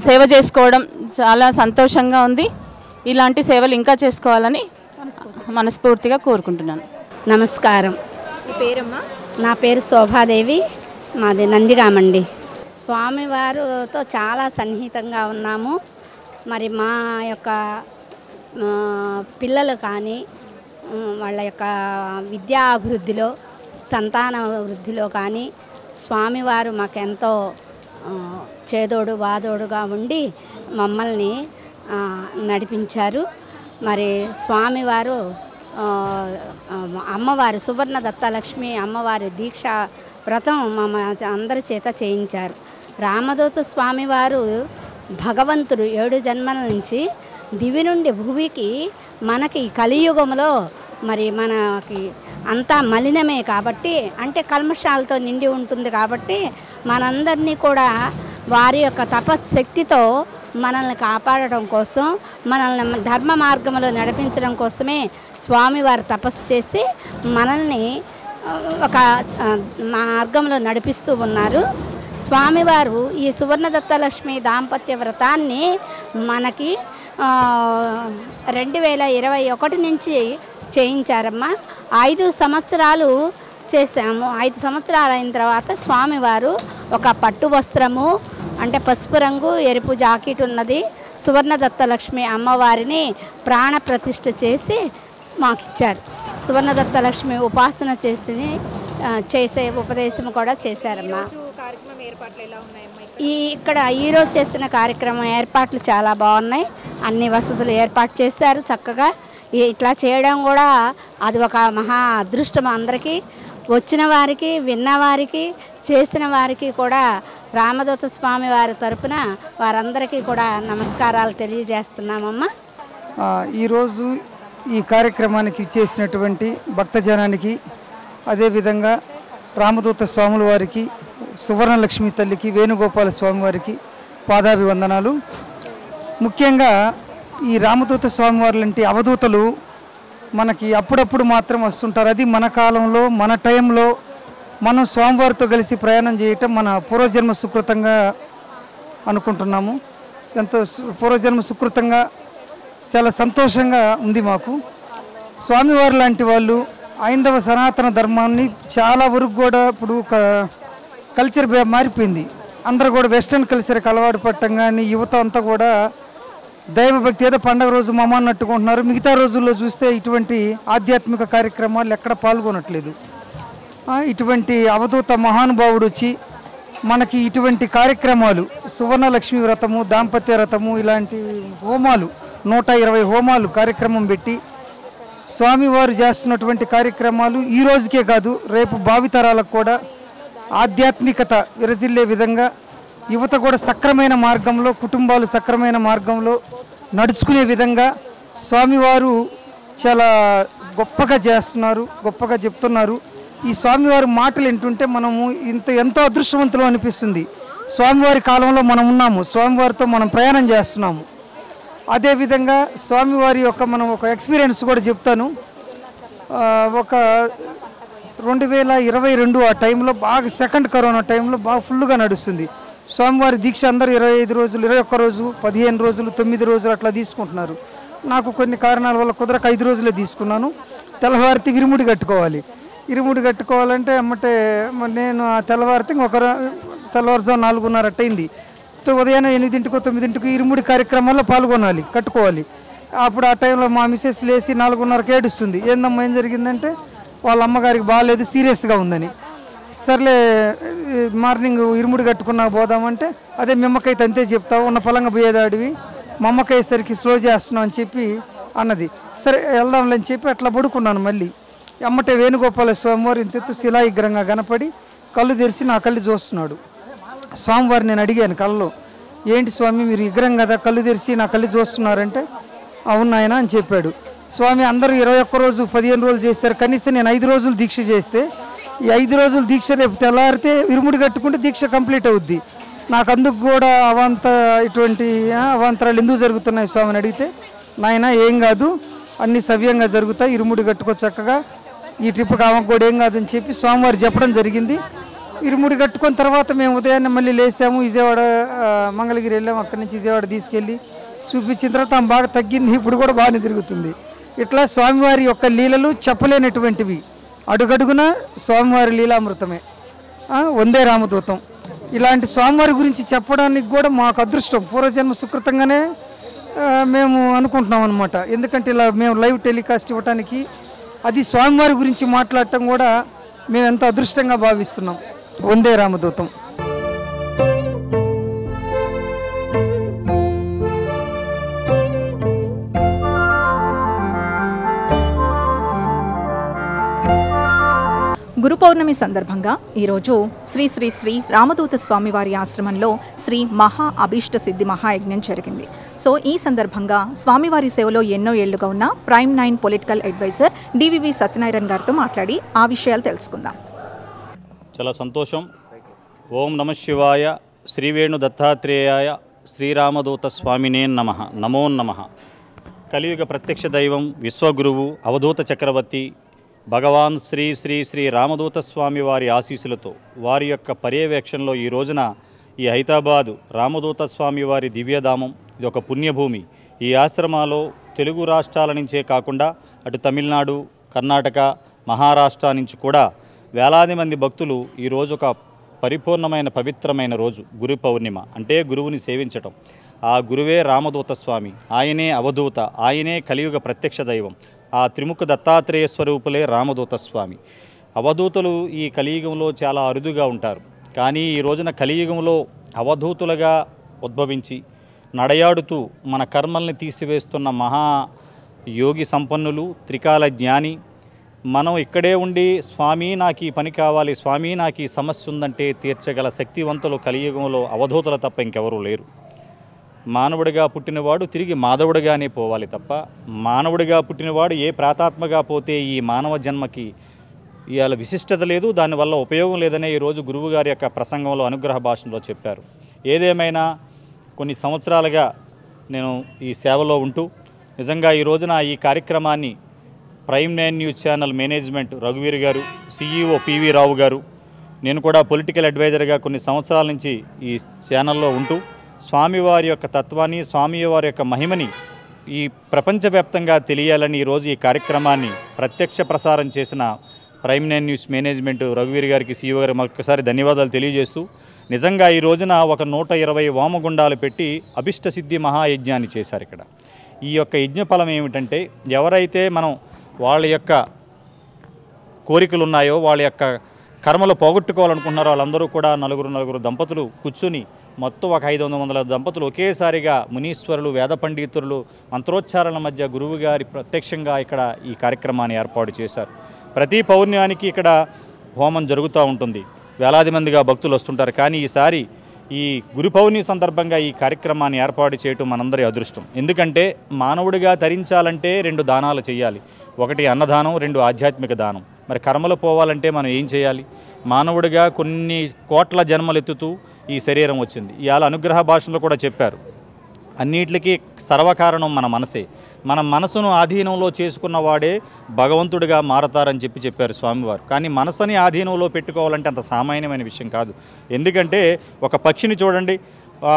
సేవ చేసుకోవడం చాలా సంతోషంగా ఉంది. ఇలాంటి సేవలు ఇంకా చేసుకోవాలని మనస్ఫూర్తిగా కోరుకుంటున్నాను. నమస్కారం. మీ పేరమ్మా? నా పేరు శోభాదేవి, మాది నందిగామండి. స్వామివారితో చాలా సన్నిహితంగా ఉన్నాము. మరి మా యొక్క పిల్లలు కానీ వాళ్ళ యొక్క విద్యా అభివృద్ధిలో సంతాన వృద్ధిలో కానీ స్వామివారు మాకెంతో చేదోడు వాదోడుగా ఉండి మమ్మల్ని నడిపించారు. మరి స్వామివారు అమ్మవారి సువర్ణ దత్తలక్ష్మి అమ్మవారి దీక్ష వ్రతం అందరి చేత చేయించారు. రామదూత స్వామివారు భగవంతుడు 7 జన్మల నుంచి దివి నుండి భూమికి మనకి కలియుగంలో మరి మనకి అంతా మలినమే కాబట్టి, అంటే కల్మషాలతో నిండి ఉంటుంది కాబట్టి మనందరినీ కూడా వారి యొక్క తపశక్తితో మనల్ని కాపాడడం కోసం, మనల్ని ధర్మ మార్గంలో నడిపించడం కోసమే స్వామివారు తపస్సు చేసి మనల్ని ఒక మార్గంలో నడిపిస్తూ ఉన్నారు. స్వామివారు ఈ సువర్ణదత్తలక్ష్మి దాంపత్య వ్రతాన్ని మనకి 2021 నుంచి చేయించారమ్మా. 5 సంవత్సరాలు చేశాము. 5 సంవత్సరాలు అయిన తర్వాత స్వామివారు ఒక పట్టు వస్త్రము, అంటే పసుపు రంగు ఎరుపు జాకెట్ ఉన్నది సువర్ణదత్తలక్ష్మి అమ్మవారిని ప్రాణ ప్రతిష్ఠ చేసి మాకిచ్చారు. సువర్ణదత్తలక్ష్మి ఉపాసన చేసే ఉపదేశం కూడా చేశారమ్మా. ఇక్కడ ఈరోజు చేసిన కార్యక్రమం ఏర్పాట్లు చాలా బాగున్నాయి. అన్ని వసతులు ఏర్పాటు చేశారు చక్కగా. ఇట్లా చేయడం కూడా అది ఒక మహా అదృష్టం. అందరికీ వచ్చిన వారికి, విన్నవారికి, చేసిన వారికి కూడా రామదూత స్వామి వారి తరపున వారందరికీ కూడా నమస్కారాలు తెలియజేస్తున్నామమ్మా. ఈరోజు ఈ కార్యక్రమానికి చేసినటువంటి భక్తజనానికి, అదేవిధంగా రామదూత స్వాముల వారికి, సువర్ణలక్ష్మి తల్లికి, వేణుగోపాల స్వామి వారికి పాదాభివందనాలు. ముఖ్యంగా ఈ రామదూత స్వామివారి లాంటి అవధూతలు మనకి అప్పుడప్పుడు మాత్రం వస్తుంటారు. అది మన కాలంలో, మన టైంలో మనం స్వామివారితో కలిసి ప్రయాణం చేయటం మన పూర్వజన్మ సుకృతంగా అనుకుంటున్నాము. ఎంతో పూర్వజన్మ సుకృతంగా చాలా సంతోషంగా ఉంది మాకు. స్వామివారి లాంటి వాళ్ళు హైందవ సనాతన ధర్మాన్ని చాలా వరకు కూడా ఇప్పుడు కల్చర్ మారిపోయింది. అందరూ కూడా వెస్ట్రన్ కల్చర్కి అలవాటు పడటం కానీ యువత అంతా కూడా దైవభక్తి ఏదో పండగ రోజు మమ్మ అన్నట్టుకుంటున్నారు. మిగతా రోజుల్లో చూస్తే ఇటువంటి ఆధ్యాత్మిక కార్యక్రమాలు ఎక్కడ పాల్గొనట్లేదు. ఇటువంటి అవధూత మహానుభావుడు వచ్చి మనకి ఇటువంటి కార్యక్రమాలు, సువర్ణలక్ష్మి వ్రతము, దాంపత్య వ్రతము, ఇలాంటి హోమాలు 120 హోమాలు కార్యక్రమం పెట్టి స్వామివారు చేస్తున్నటువంటి కార్యక్రమాలు ఈ రోజుకే కాదు, రేపు భావితరాలకు కూడా ఆధ్యాత్మికత విరజిల్లే విధంగా యువత కూడా సక్రమైన మార్గంలో, కుటుంబాలు సక్రమైన మార్గంలో నడుచుకునే విధంగా స్వామివారు చాలా గొప్పగా చేస్తున్నారు, గొప్పగా చెప్తున్నారు. ఈ స్వామివారి మాటలు వింటుంటే మనము ఎంతో అదృష్టవంతులు అనిపిస్తుంది. స్వామివారి కాలంలో మనం ఉన్నాము, స్వామివారితో మనం ప్రయాణం చేస్తున్నాము. అదేవిధంగా స్వామివారి యొక్క మనం ఒక ఎక్స్పీరియన్స్ కూడా చెప్తాను. ఒక 2022 ఆ టైంలో బాగా సెకండ్ కరోనా టైంలో బాగా ఫుల్గా నడుస్తుంది. స్వామివారి దీక్ష అందరూ 25 రోజులు, 21 రోజు, 15 రోజులు, 9 రోజులు అట్లా తీసుకుంటున్నారు. నాకు కొన్ని కారణాల వల్ల కుదరక 5 రోజులే తీసుకున్నాను. తెల్లవారితే ఇరుముడి కట్టుకోవాలి. ఇరుముడి కట్టుకోవాలంటే అమ్మటే నేను ఆ తెల్లవారితే తెల్లవారుజాము 4:30 అయింది. ఉదయాన్నే 8 9 ఇరుముడి కార్యక్రమాల్లో పాల్గొనాలి, కట్టుకోవాలి. అప్పుడు ఆ టైంలో మా మిస్సెస్ లేచి 4:30కి ఏడుస్తుంది. ఏందమ్మా ఏం జరిగిందంటే వాళ్ళ అమ్మగారికి బాగాలేదు, సీరియస్గా ఉందని. సర్లే మార్నింగ్ ఇరుముడి కట్టుకున్నా పోదామంటే, అదే మిమ్మకైతే అంతే చెప్తావు, ఉన్న పొలంగా పోయేదాడివి, మా అమ్మకయ్యేసరికి స్లో చేస్తున్నావు అని చెప్పి అన్నది. సరే వెళ్దాంలే అని చెప్పి అట్లా పడుకున్నాను. మళ్ళీ అమ్మటే వేణుగోపాల స్వామివారు ఇంతెత్తు శిలావిగ్రహంగా కనపడి కళ్ళు తెరిచి నా కళ్ళు చూస్తున్నాడు. స్వామివారు నేను అడిగాను కళ్ళలో, ఏంటి స్వామి మీరు విగ్రహం కదా కళ్ళు తెరిచి నా కళ్ళు చూస్తున్నారంటే, అవును నాయన అని చెప్పాడు. స్వామి అందరూ 21 రోజు 15 రోజులు చేస్తారు, కనీసం నేను 5 రోజులు దీక్ష చేస్తే ఈ 5 రోజుల దీక్ష రేపు తెల్లారితే ఇరుముడి కట్టుకుంటే దీక్ష కంప్లీట్ అవుద్ది. నాకు అందుకు కూడా ఇటువంటి అవాంతరాలు ఎందుకు జరుగుతున్నాయి స్వామి అని అడిగితే, నాయన ఏం కాదు అన్నీ సవ్యంగా జరుగుతాయి, ఇరుముడి కట్టుకో చక్కగా, ఈ ట్రిప్కి ఆమెకు కూడా ఏం కాదని చెప్పి స్వామివారు చెప్పడం జరిగింది. ఇరుముడి కట్టుకున్న తర్వాత మేము ఉదయాన్నే మళ్ళీ లేసాము, విజయవాడ మంగళగిరి వెళ్ళాము, అక్కడి నుంచి విజయవాడ తీసుకెళ్ళి చూపించిన తర్వాత ఆమె బాగా తగ్గింది, ఇప్పుడు కూడా బాగానే తిరుగుతుంది. ఇట్లా స్వామివారి యొక్క లీలలు చెప్పలేనటువంటివి, అడుగడుగున స్వామివారి లీలామృతమే. వందే రామదూతం ఇలాంటి స్వామివారి గురించి చెప్పడానికి కూడా మాకు అదృష్టం, పూర్వజన్మ సుకృతంగానే మేము అనుకుంటున్నాం అనమాట. ఎందుకంటే ఇలా మేము లైవ్ టెలికాస్ట్ ఇవ్వడానికి, అది స్వామివారి గురించి మాట్లాడటం కూడా మేము ఎంత అదృష్టంగా భావిస్తున్నాం. వందే రామదూతం. గురు పౌర్ణమి సందర్భంగా ఈరోజు శ్రీ శ్రీ శ్రీ రామదూత స్వామివారి ఆశ్రమంలో శ్రీ మహా అభీష్ట సిద్ధి మహాయజ్ఞం జరిగింది. సో ఈ సందర్భంగా స్వామివారి సేవలో ఎన్నో ఏళ్లుగా ఉన్న prime 9 political adviser DVV Satyanarayana గారితో మాట్లాడి ఆ విషయాలు తెలుసుకుందాం. చాలా సంతోషం. ఓం నమ శివాయ, శ్రీవేణు దత్తాత్రేయాయ, శ్రీరామదూత స్వామినే నమః. నమో నమః. కలియుగ ప్రత్యక్ష దైవం విశ్వగురువు అవధూత చక్రవర్తి భగవాన్ శ్రీ శ్రీ శ్రీ రామదూత స్వామి వారి ఆశీస్సులతో, వారి యొక్క పర్యవేక్షణలో ఈ రోజున ఈ హైదరాబాదు రామదూత స్వామి వారి దివ్యధామం ఇది ఒక పుణ్యభూమి. ఈ ఆశ్రమాలో తెలుగు రాష్ట్రాల నుంచే కాకుండా అటు తమిళనాడు, కర్ణాటక, మహారాష్ట్ర నుంచి కూడా వేలాది మంది భక్తులు ఈరోజు ఒక పరిపూర్ణమైన పవిత్రమైన రోజు గురు పౌర్ణిమ అంటే గురువుని సేవించటం. ఆ గురువే రామదూత స్వామి, ఆయనే అవధూత, ఆయనే కలియుగ ప్రత్యక్ష దైవం. ఆ త్రిముఖ దత్తాత్రేయ స్వరూపులే రామదూత స్వామి. అవధూతులు ఈ కలియుగంలో చాలా అరుదుగా ఉంటారు, కానీ ఈ రోజున కలియుగంలో అవధూతులుగా ఉద్భవించి నడయాడుతూ మన కర్మల్ని తీసివేస్తున్న మహా యోగి సంపన్నులు, త్రికాల జ్ఞాని. మనం ఇక్కడే ఉండి స్వామి నాకు ఈ పని కావాలి, స్వామి నాకు ఈ సమస్య ఉందంటే తీర్చగల శక్తివంతులు కలియుగంలో అవధూతులు తప్ప ఇంకెవరూ లేరు. మానవుడిగా పుట్టినవాడు తిరిగి మాధవుడిగానే పోవాలి తప్ప, మానవుడిగా పుట్టినవాడు ఏ ప్రాతాత్మగా పోతే ఈ మానవ జన్మకి ఇవాళ విశిష్టత లేదు, దానివల్ల ఉపయోగం లేదనే ఈరోజు గురువుగారి యొక్క ప్రసంగంలో అనుగ్రహ భాషలో చెప్పారు. ఏదేమైనా కొన్ని సంవత్సరాలుగా నేను ఈ సేవలో ఉంటూ నిజంగా ఈ రోజున ఈ కార్యక్రమాన్ని ప్రైమ్ 9 న్యూస్ ఛానల్ మేనేజ్మెంట్ రఘువీర్ గారు, CEO పివి రావు గారు, నేను కూడా పొలిటికల్ అడ్వైజర్గా కొన్ని సంవత్సరాల నుంచి ఈ ఛానల్లో ఉంటూ స్వామివారి యొక్క తత్వాన్ని, స్వామివారి యొక్క మహిమని ఈ ప్రపంచవ్యాప్తంగా తెలియాలని ఈరోజు ఈ కార్యక్రమాన్ని ప్రత్యక్ష ప్రసారం చేసిన ప్రైమ్ 9 న్యూస్ మేనేజ్మెంట్ రఘువీర్ గారికి, CEO గారికి మరొకసారి ధన్యవాదాలు తెలియజేస్తూ, నిజంగా ఈ రోజున ఒక 120 వామగుండాలు పెట్టి అభిష్ట సిద్ధి మహాయజ్ఞాన్ని చేశారు. ఇక్కడ ఈ యొక్క యజ్ఞ ఫలం ఏమిటంటే, ఎవరైతే మనం వాళ్ళ యొక్క కోరికలు ఉన్నాయో, వాళ్ళ యొక్క కర్మలు పోగొట్టుకోవాలనుకుంటున్నారో వాళ్ళందరూ కూడా నలుగురు దంపతులు కూర్చుని మొత్తం ఒక 500 దంపతులు ఒకేసారిగా మునీశ్వరులు, వేద పండితులు మంత్రోచ్చారణల మధ్య గురువుగారి ప్రత్యక్షంగా ఇక్కడ ఈ కార్యక్రమాన్ని ఏర్పాటు చేశారు. ప్రతి పౌర్ణానికి ఇక్కడ హోమం జరుగుతూ ఉంటుంది, వేలాది మందిగా భక్తులు వస్తుంటారు. కానీ ఈసారి ఈ గురు పౌర్ణమి సందర్భంగా ఈ కార్యక్రమాన్ని ఏర్పాటు చేయటం మనందరి అదృష్టం. ఎందుకంటే మానవుడిగా తరించాలంటే 2 దానాలు చేయాలి. ఒకటి అన్నదానం, 2 ఆధ్యాత్మిక దానం. మరి కర్మలు పోవాలంటే మనం ఏం చేయాలి? మానవుడిగా కొన్ని కోట్ల జన్మలు ఎత్తుతూ ఈ శరీరం వచ్చింది. ఇవాళ అనుగ్రహ భాషలో కూడా చెప్పారు, అన్నిటికీ సర్వకారణం మన మనసే. మన మనసును ఆధీనంలో చేసుకున్న వాడే భగవంతుడిగా మారతారని చెప్పారు స్వామివారు. కానీ మనసుని ఆధీనంలో పెట్టుకోవాలంటే అంత సామాన్యమైన విషయం కాదు. ఎందుకంటే ఒక పక్షిని చూడండి,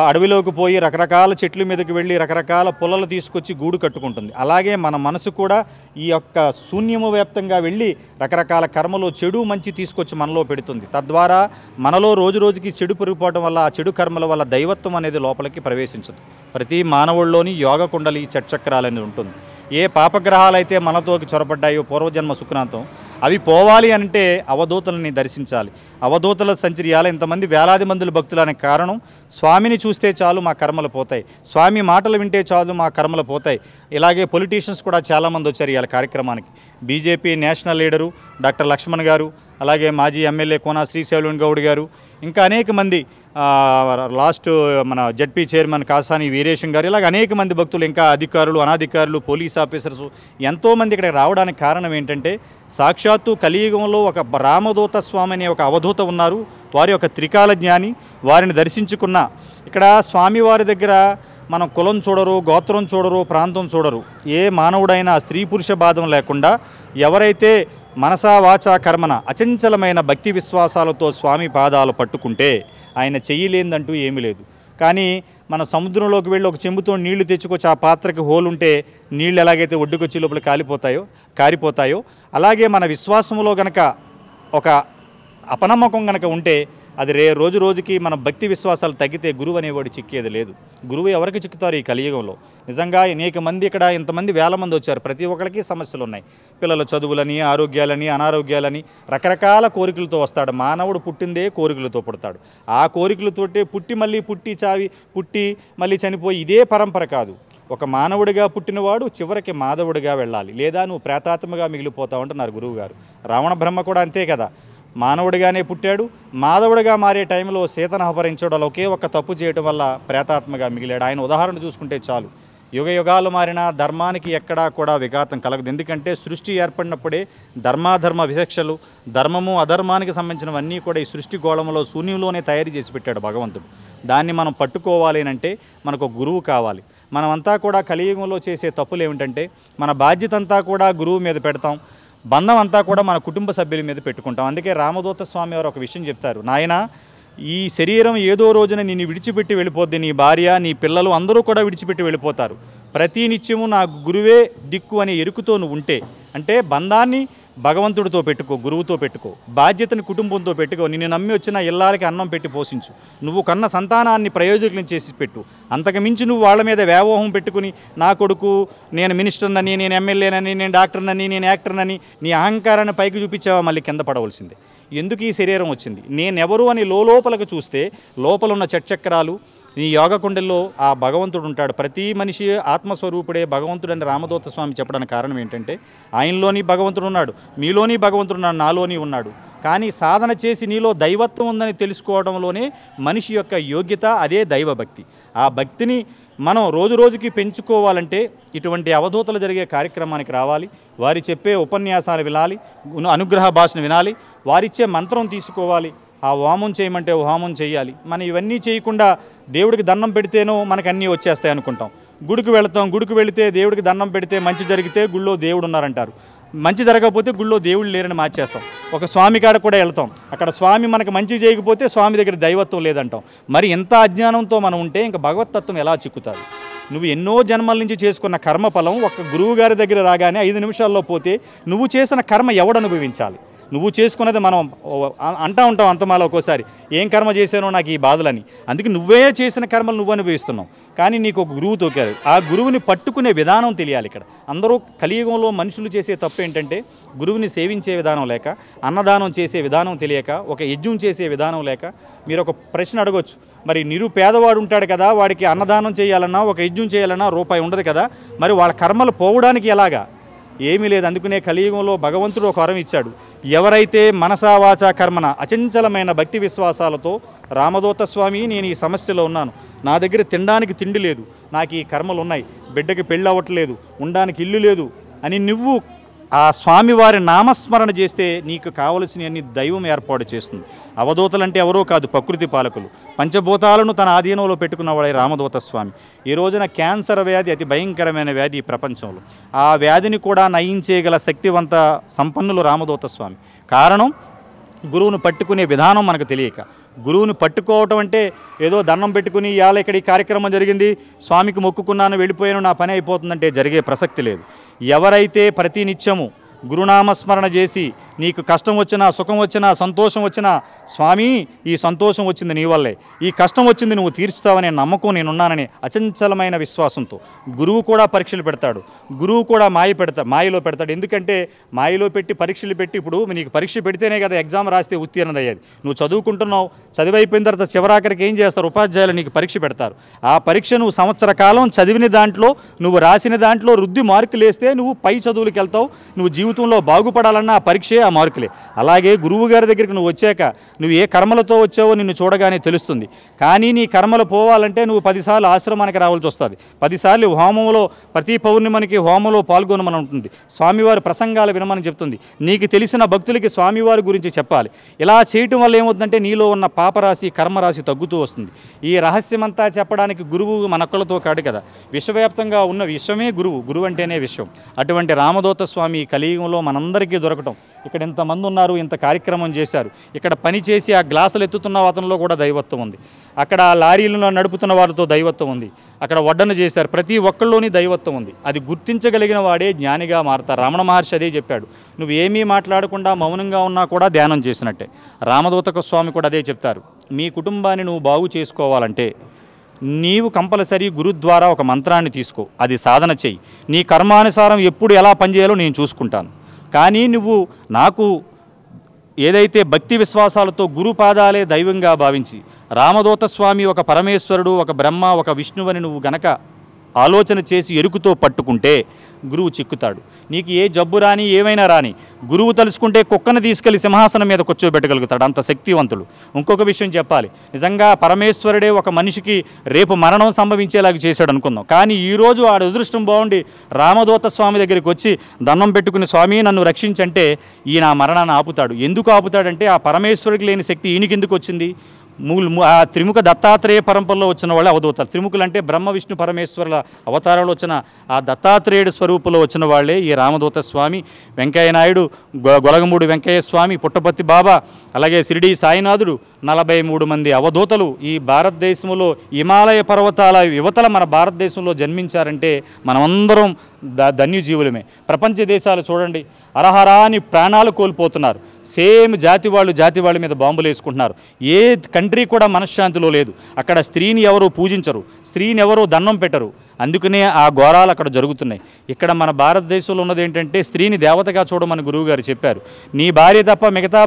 అడవిలోకి పోయి రకరకాల చెట్ల మీదకి వెళ్ళి రకరకాల పుల్లలు తీసుకొచ్చి గూడు కట్టుకుంటుంది. అలాగే మన మనసు కూడా ఈ యొక్క శూన్యము వ్యాప్తంగా వెళ్ళి రకరకాల కర్మలు చెడు మంచి తీసుకొచ్చి మనలో పెడుతుంది. తద్వారా మనలో రోజు రోజుకి చెడు పెరిగిపోవడం వల్ల ఆ చెడు కర్మల వల్ల దైవత్వం అనేది లోపలికి ప్రవేశించదు. ప్రతి మానవుల్లోని యోగ కుండలి చక్రాలనేది ఉంటుంది. ఏ పాపగ్రహాలైతే మనతోకి చొరబడ్డాయో పూర్వజన్మ సుకృతాంతం అవి పోవాలి అంటే అవధూతలని దర్శించాలి. అవధూతల సంచర్యాలు ఇంతమంది వేలాది మందుల భక్తులు అనే కారణం స్వామిని చూస్తే చాలు మా కర్మలు పోతాయి, స్వామి మాటలు వింటే చాలు మా కర్మలు పోతాయి. ఇలాగే పొలిటీషియన్స్ కూడా చాలామంది వచ్చారు ఇవాళ కార్యక్రమానికి. BJP national leader doctor Laxman గారు, అలాగే మాజీ ఎమ్మెల్యే కోన శ్రీశైలం గౌడ్ గారు, ఇంకా అనేక మంది లాస్ట్ మన జడ్పీ చైర్మన్ కాసాని వీరేశం గారు, ఇలాగ అనేక మంది భక్తులు, ఇంకా అధికారులు అనాధికారులు పోలీస్ ఆఫీసర్స్ ఎంతోమంది ఇక్కడ రావడానికి కారణం ఏంటంటే సాక్షాత్తు కలియుగంలో ఒక రామదూత స్వామి అనే ఒక అవధూత ఉన్నారు. వారి యొక్క త్రికాల జ్ఞాని. వారిని దర్శించుకున్న ఇక్కడ స్వామివారి దగ్గర మనం కులం చూడరు, గోత్రం చూడరు, ప్రాంతం చూడరు. ఏ మానవుడైనా స్త్రీ పురుష బాధం లేకుండా ఎవరైతే మనసా వాచా కర్మన అచంచలమైన భక్తి విశ్వాసాలతో స్వామి పాదాలు పట్టుకుంటే ఆయన చెయ్యలేదంటూ ఏమీ లేదు. కానీ మన సముద్రంలోకి వెళ్ళి ఒక చెంబుతో నీళ్లు తెచ్చుకొచ్చి ఆ పాత్రకి హోలుంటే నీళ్ళు ఎలాగైతే ఒడ్డుకొచ్చి లోపల కారిపోతాయో అలాగే మన విశ్వాసంలో గనక ఒక అపనమ్మకం గనక ఉంటే అది రోజు రోజుకి మన భక్తి విశ్వాసాలు తగ్గితే గురువు అనేవాడు చిక్కేది లేదు. గురువు ఎవరికి చిక్కుతారు ఈ కలియుగంలో? నిజంగా అనేక మంది ఇక్కడ ఇంతమంది వేల మంది వచ్చారు. ప్రతి ఒక్కరికి సమస్యలు ఉన్నాయి. పిల్లల చదువులని, ఆరోగ్యాలని, అనారోగ్యాలని, రకరకాల కోరికలతో వస్తాడు. మానవుడు పుట్టిందే కోరికలతో పుడతాడు. ఆ కోరికలతోటే పుట్టి మళ్ళీ చనిపోయి ఇదే పరంపర కాదు. ఒక మానవుడిగా పుట్టినవాడు చివరికి మాధవుడిగా వెళ్ళాలి, లేదా నువ్వు ప్రేతాత్మగా మిగిలిపోతావు అంటున్నారు గురువుగారు. రావణ బ్రహ్మ కూడా అంతే కదా, మానవుడిగానే పుట్టాడు, మాధవుడిగా మారే టైంలో సీతను అపహరించడం ఒకే ఒక్క తప్పు చేయడం వల్ల ప్రేతాత్మగా మిగిలాడు. ఆయన ఉదాహరణ చూసుకుంటే చాలు. యుగ యుగాలు మారినా ధర్మానికి ఎక్కడా కూడా విఘాతం కలగదు. ఎందుకంటే సృష్టి ఏర్పడినప్పుడే ధర్మాధర్మ విచక్షలు, ధర్మము అధర్మానికి సంబంధించినవన్నీ కూడా ఈ సృష్టి గోళంలో శూన్యంలోనే తయారు చేసి పెట్టాడు భగవంతుడు. దాన్ని మనం పట్టుకోవాలి అంటే మనకు ఒక గురువు కావాలి. మనమంతా కూడా కలియుగంలో చేసే తప్పులు ఏమిటంటే మన బాధ్యత అంతా కూడా గురువు మీద పెడతాం, బంధం అంతా కూడా మన కుటుంబ సభ్యుల మీద పెట్టుకుంటాం. అందుకే రామదూత స్వామి వారు ఒక విషయం చెప్తారు, నాయన ఈ శరీరం ఏదో రోజున నిన్ను విడిచిపెట్టి వెళ్ళిపోద్ది, నీ భార్య నీ పిల్లలు అందరూ కూడా విడిచిపెట్టి వెళ్ళిపోతారు. ప్రతి నిత్యము నా గురువే దిక్కు అనే ఎరుకుతో నువ్వు ఉంటే, అంటే బంధాన్ని భగవంతుడితో పెట్టుకో, గురువుతో పెట్టుకో, బాధ్యతని కుటుంబంతో పెట్టుకో, నిన్ను నమ్మి వచ్చిన ఇల్లాలకి అన్నం పెట్టి పోషించు, నువ్వు కన్న సంతానాన్ని ప్రయోజకులను చేసి పెట్టు. అంతకుమించి నువ్వు వాళ్ళ మీద వ్యామోహం పెట్టుకుని నా కొడుకు నేను మినిస్టర్నని, నేను ఎమ్మెల్యేనని, నేను డాక్టర్నని, నేను యాక్టర్నని నీ అహంకారాన్ని పైకి చూపించావా మళ్ళీ కింద పడవలసిందే. ఎందుకు ఈ శరీరం వచ్చింది? నేనెవరు అని లోపలకు చూస్తే లోపల ఉన్న చక్రాలు నీ యోగ కుండల్లో ఆ భగవంతుడు ఉంటాడు. ప్రతి మనిషి ఆత్మస్వరూపుడే భగవంతుడని రామదూత స్వామి చెప్పడానికి కారణం ఏంటంటే ఆయనలోని భగవంతుడు ఉన్నాడు, మీలోని భగవంతుడు ఉన్నాడు, నాలోని ఉన్నాడు. కానీ సాధన చేసి నీలో దైవత్వం ఉందని తెలుసుకోవడంలోనే మనిషి యొక్క యోగ్యత, అదే దైవభక్తి. ఆ భక్తిని మనం రోజు రోజుకి పెంచుకోవాలంటే ఇటువంటి అవధూతలు జరిగే కార్యక్రమానికి రావాలి, వారి చెప్పే ఉపన్యాసాలు వినాలి, అనుగ్రహ భాషను వినాలి, వారిచ్చే మంత్రం తీసుకోవాలి, ఆ హోమం చేయమంటే హోమం చేయాలి. మనం ఇవన్నీ చేయకుండా దేవుడికి దండం పెడితేనో మనకు అన్నీ వచ్చేస్తాయి అనుకుంటాం. గుడికి వెళతాం, గుడికి వెళితే దేవుడికి దండం పెడితే మంచి జరిగితే గుళ్ళో దేవుడు ఉన్నారంటారు, మంచి జరగకపోతే గుళ్ళో దేవుడు లేరని మార్చేస్తాం. ఒక స్వామి కాడ కూడా వెళ్తాం, అక్కడ స్వామి మనకు మంచి చేయకపోతే స్వామి దగ్గర దైవత్వం లేదంటాం. మరి ఎంత అజ్ఞానంతో మనం ఉంటే ఇంకా భగవత్తత్వం ఎలా చిక్కుతుంది? నువ్వు ఎన్నో జన్మల నుంచి చేసుకున్న కర్మఫలం ఒక గురువు గారి దగ్గర రాగానే 5 నిమిషాల్లో పోతే నువ్వు చేసిన కర్మ ఎవడు అనుభవించాలి? నువ్వు చేసుకున్నది మనం అంటూ ఉంటాం అంతమాలో ఒక్కోసారి, ఏం కర్మ చేశానో నాకు ఈ బాధలని. అందుకే నువ్వే చేసిన కర్మలు నువ్వు అనుభవిస్తున్నావు. కానీ నీకు ఒక గురువు తోకారు, ఆ గురువుని పట్టుకునే విధానం తెలియాలి. ఇక్కడ అందరూ కలియుగంలో మనుషులు చేసే తప్పు ఏంటంటే గురువుని సేవించే విధానం లేక, అన్నదానం చేసే విధానం తెలియక, ఒక యజ్ఞం చేసే విధానం లేక. మీరు ఒక ప్రశ్న అడగొచ్చు, మరి నిరుపేదవాడు ఉంటాడు కదా, వాడికి అన్నదానం చేయాలన్నా ఒక యజ్ఞం చేయాలన్నా రూపాయి ఉండదు కదా, మరి వాళ్ళ కర్మలు పోవడానికి ఎలాగా? ఏమీ లేదు. అందుకనే కలియుగంలో భగవంతుడు ఒక వరం ఇచ్చాడు, ఎవరైతే మనసా వాచా కర్మన అచంచలమైన భక్తి విశ్వాసాలతో రామదూత స్వామి నేను ఈ సమస్యలో ఉన్నాను, నా దగ్గర తినడానికి తిండి లేదు, నాకు ఈ కర్మలు ఉన్నాయి, బిడ్డకి పెళ్ళి అవ్వట్లేదు, ఉండడానికి ఇల్లు లేదు అని నువ్వు ఆ స్వామివారి నామస్మరణ చేస్తే నీకు కావలసిన అన్ని దైవం ఏర్పాటు చేస్తుంది. అవధూతలంటే ఎవరో కాదు, ప్రకృతి పాలకులు. పంచభూతాలను తన ఆధీనంలో పెట్టుకున్నవాడే రామదూత స్వామి. ఈ రోజున క్యాన్సర్ వ్యాధి అతి భయంకరమైన వ్యాధి ఈ ప్రపంచంలో. ఆ వ్యాధిని కూడా నయించేయగల శక్తివంత సంపన్నులు రామదూత స్వామి. కారణం గురువును పట్టుకునే విధానం మనకు తెలియక. గురువుని పట్టుకోవటం అంటే ఏదో దండం పెట్టుకుని ఇవాళ ఇక్కడ ఈ కార్యక్రమం జరిగింది, స్వామికి మొక్కుకున్నాను వెళ్ళిపోయాను నా పని అయిపోతుందంటే జరిగే ప్రసక్తి లేదు. ఎవరైతే ప్రతి నిత్యము గురునామస్మరణ చేసి నీకు కష్టం వచ్చినా సుఖం వచ్చినా సంతోషం వచ్చినా స్వామి ఈ సంతోషం వచ్చింది నీ వల్లే, ఈ కష్టం వచ్చింది నువ్వు తీర్చుతావనే నమ్మకం నేనున్నానని అచంచలమైన విశ్వాసంతో గురువు కూడా పరీక్షలు పెడతాడు, గురువు కూడా మాయలో పెడతాడు. ఎందుకంటే మాయలో పెట్టి పరీక్షలు పెట్టి ఇప్పుడు నీకు పరీక్ష పెడితేనే కదా ఎగ్జామ్ రాస్తే ఉత్తీర్ణత అయ్యేది. నువ్వు చదువుకుంటున్నావు, చదివైపోయిన తర్వాత చివరాఖరికి ఏం చేస్తారు, ఉపాధ్యాయులు నీకు పరీక్ష పెడతారు. ఆ పరీక్ష నువ్వు సంవత్సర కాలం చదివిన దాంట్లో నువ్వు రాసిన దాంట్లో రుద్ది మార్కులు వేస్తే నువ్వు పై చదువులకు వెళ్తావు, నువ్వు జీవితంలో బాగుపడాలన్న ఆ పరీక్షే ఆ మార్కులే. అలాగే గురువు గారి దగ్గరికి నువ్వు వచ్చాక నువ్వు ఏ కర్మలతో వచ్చావో నిన్ను చూడగానే తెలుస్తుంది. కానీ నీ కర్మలు పోవాలంటే నువ్వు 10 సార్లు ఆశ్రమానికి రావాల్సి వస్తుంది, 10 సార్లు హోమంలో ప్రతి పౌర్ణిమనికి హోమంలో పాల్గొనమని ఉంటుంది, స్వామివారి ప్రసంగాలు వినమని చెప్తుంది, నీకు తెలిసిన భక్తులకి స్వామివారి గురించి చెప్పాలి. ఇలా చేయటం వల్ల ఏమవుతుందంటే నీలో ఉన్న పాపరాశి కర్మరాశి తగ్గుతూ వస్తుంది. ఈ రహస్యమంతా చెప్పడానికి గురువు మనొక్కలతో కాడు కదా, విశ్వవ్యాప్తంగా ఉన్న విశ్వమే గురువు, గురువు అంటేనే విశ్వం. అటువంటి రామదూత స్వామి కలియుగంలో మనందరికీ దొరకటం, ఇక్కడ ఇంతమంది ఉన్నారు, ఇంత కార్యక్రమం చేశారు, ఇక్కడ పని చేసి ఆ గ్లాసులు ఎత్తుతున్న అతనిలో కూడా దైవత్వం ఉంది, అక్కడ లారీలను నడుపుతున్న వారితో దైవత్వం ఉంది, అక్కడ వడ్డన చేశారు, ప్రతి ఒక్కళ్ళలోని దైవత్వం ఉంది. అది గుర్తించగలిగిన వాడే జ్ఞానిగా మారతారు. రమణ మహర్షి అదే చెప్పాడు, నువ్వు ఏమీ మాట్లాడకుండా మౌనంగా ఉన్నా కూడా ధ్యానం చేసినట్టే. రామదూత స్వామి కూడా అదే చెప్తారు, మీ కుటుంబాన్ని నువ్వు బాగు చేసుకోవాలంటే నీవు కంపల్సరీ గురు ద్వారా ఒక మంత్రాన్ని తీసుకో, అది సాధన చెయ్యి, నీ కర్మానుసారం ఎప్పుడు ఎలా పనిచేయాలో నేను చూసుకుంటాను. కానీ నువ్వు నాకు ఏదైతే భక్తి విశ్వాసాలతో గురు పాదాలే దైవంగా భావించి రామదూత స్వామి ఒక పరమేశ్వరుడు, ఒక బ్రహ్మ, ఒక విష్ణువని నువ్వు గనక ఆలోచన చేసి ఎరుకుతో పట్టుకుంటే గురువు చిక్కుతాడు. నీకు ఏ జబ్బు రాని ఏమైనా రాని గురువు తలుచుకుంటే కుక్కను తీసుకెళ్లి సింహాసనం మీద కూర్చోబెట్టగలుగుతాడు, అంత శక్తివంతుడు. ఇంకొక విషయం చెప్పాలి, నిజంగా పరమేశ్వరుడే ఒక మనిషికి రేపు మరణం సంభవించేలాగా చేశాడు అనుకుందాం, కానీ ఈరోజు ఆడ అదృష్టం బాగుండి రామదూత స్వామి దగ్గరికి వచ్చి దండం పెట్టుకుని స్వామి నన్ను రక్షించంటే ఈయన ఆ మరణాన్ని ఆపుతాడు. ఎందుకు ఆపుతాడంటే ఆ పరమేశ్వరుడికి లేని శక్తి ఈయనకి ఎందుకు వచ్చింది? ఆ త్రిముఖ దత్తాత్రేయ పరంపరలో వచ్చిన వాళ్ళు అవధూతారు. త్రిముఖులు అంటే బ్రహ్మ విష్ణు పరమేశ్వరుల అవతారాలు వచ్చిన ఆ దత్తాత్రేయుడు స్వరూపంలో వచ్చిన వాళ్ళే ఈ రామదూత స్వామి, వెంకయ్య నాయుడు, గొలగమూడి వెంకయ్య స్వామి, పుట్టపర్తి బాబా, అలాగే షిరిడి సాయినాథుడు, 43 మంది అవధూతలు ఈ భారతదేశంలో హిమాలయ పర్వతాల యువతల మన భారతదేశంలో జన్మించారంటే మనమందరం ధన్యజీవులమే. ప్రపంచ దేశాలు చూడండి, అరహరాని ప్రాణాలు కోల్పోతున్నారు, సేమ్ జాతి వాళ్ళ మీద బాంబులు వేసుకుంటున్నారు. ఏ కంట్రీ కూడా మనశ్శాంతిలో లేదు. అక్కడ స్త్రీని ఎవరు పూజించరు, స్త్రీని ఎవరు దండం పెట్టరు, అందుకనే ఆ ఘోరాలు అక్కడ జరుగుతున్నాయి. ఇక్కడ మన భారతదేశంలో ఉన్నది ఏంటంటే స్త్రీని దేవతగా చూడమని గురువుగారు చెప్పారు. నీ భార్య తప్ప మిగతా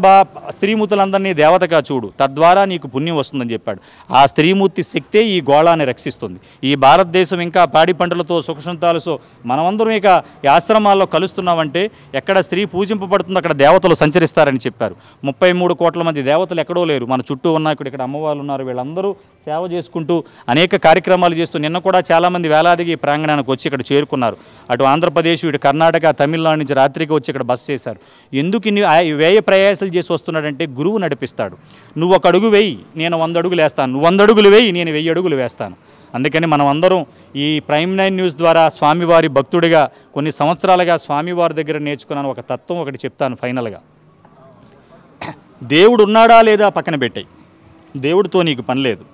స్త్రీమూర్తులందరినీ దేవతగా చూడు, తద్వారా నీకు పుణ్యం వస్తుందని చెప్పాడు. ఆ స్త్రీమూర్తి శక్తే ఈ గోళాన్ని రక్షిస్తుంది. ఈ భారతదేశం ఇంకా పాడి పంటలతో సుఖసంతాలతో మనమందరం ఇక ఈ ఆశ్రమాల్లో కలుస్తున్నామంటే ఎక్కడ స్త్రీ పూజింపబడుతుందో అక్కడ దేవతలు సంచరిస్తారని చెప్పారు. 33 కోట్ల మంది దేవతలు ఎక్కడో లేరు, మన చుట్టూ ఉన్న ఇక్కడ అమ్మవాళ్ళు ఉన్నారు, వీళ్ళందరూ సేవ చేసుకుంటూ అనేక కార్యక్రమాలు చేస్తూ నిన్న కూడా చాలామంది వేలాదిగా ఈ ప్రాంగణానికి వచ్చి ఇక్కడ చేరుకున్నారు. అటు ఆంధ్రప్రదేశ్, ఇటు కర్ణాటక, తమిళనాడు నుంచి రాత్రికి వచ్చి ఇక్కడ బస చేశారు. ఎందుకు ఇన్ని వ్యయ ప్రయాసాలు చేసి వస్తున్నాడంటే గురువు నడిపిస్తాడు. నువ్వు 1 అడుగు వేయి, నేను 100 అడుగులు వేస్తాను, నువ్వు 100 అడుగులు వేయి, నేను 1000 అడుగులు వేస్తాను. అందుకని మనం అందరం ఈ ప్రైమ్ 9 న్యూస్ ద్వారా స్వామివారి భక్తుడిగా కొన్ని సంవత్సరాలుగా స్వామివారి దగ్గర నేర్చుకున్నాను ఒక తత్వం, ఒకటి చెప్తాను ఫైనల్గా. దేవుడు ఉన్నాడా లేదా పక్కన పెట్టాయి, దేవుడితో నీకు పని లేదు.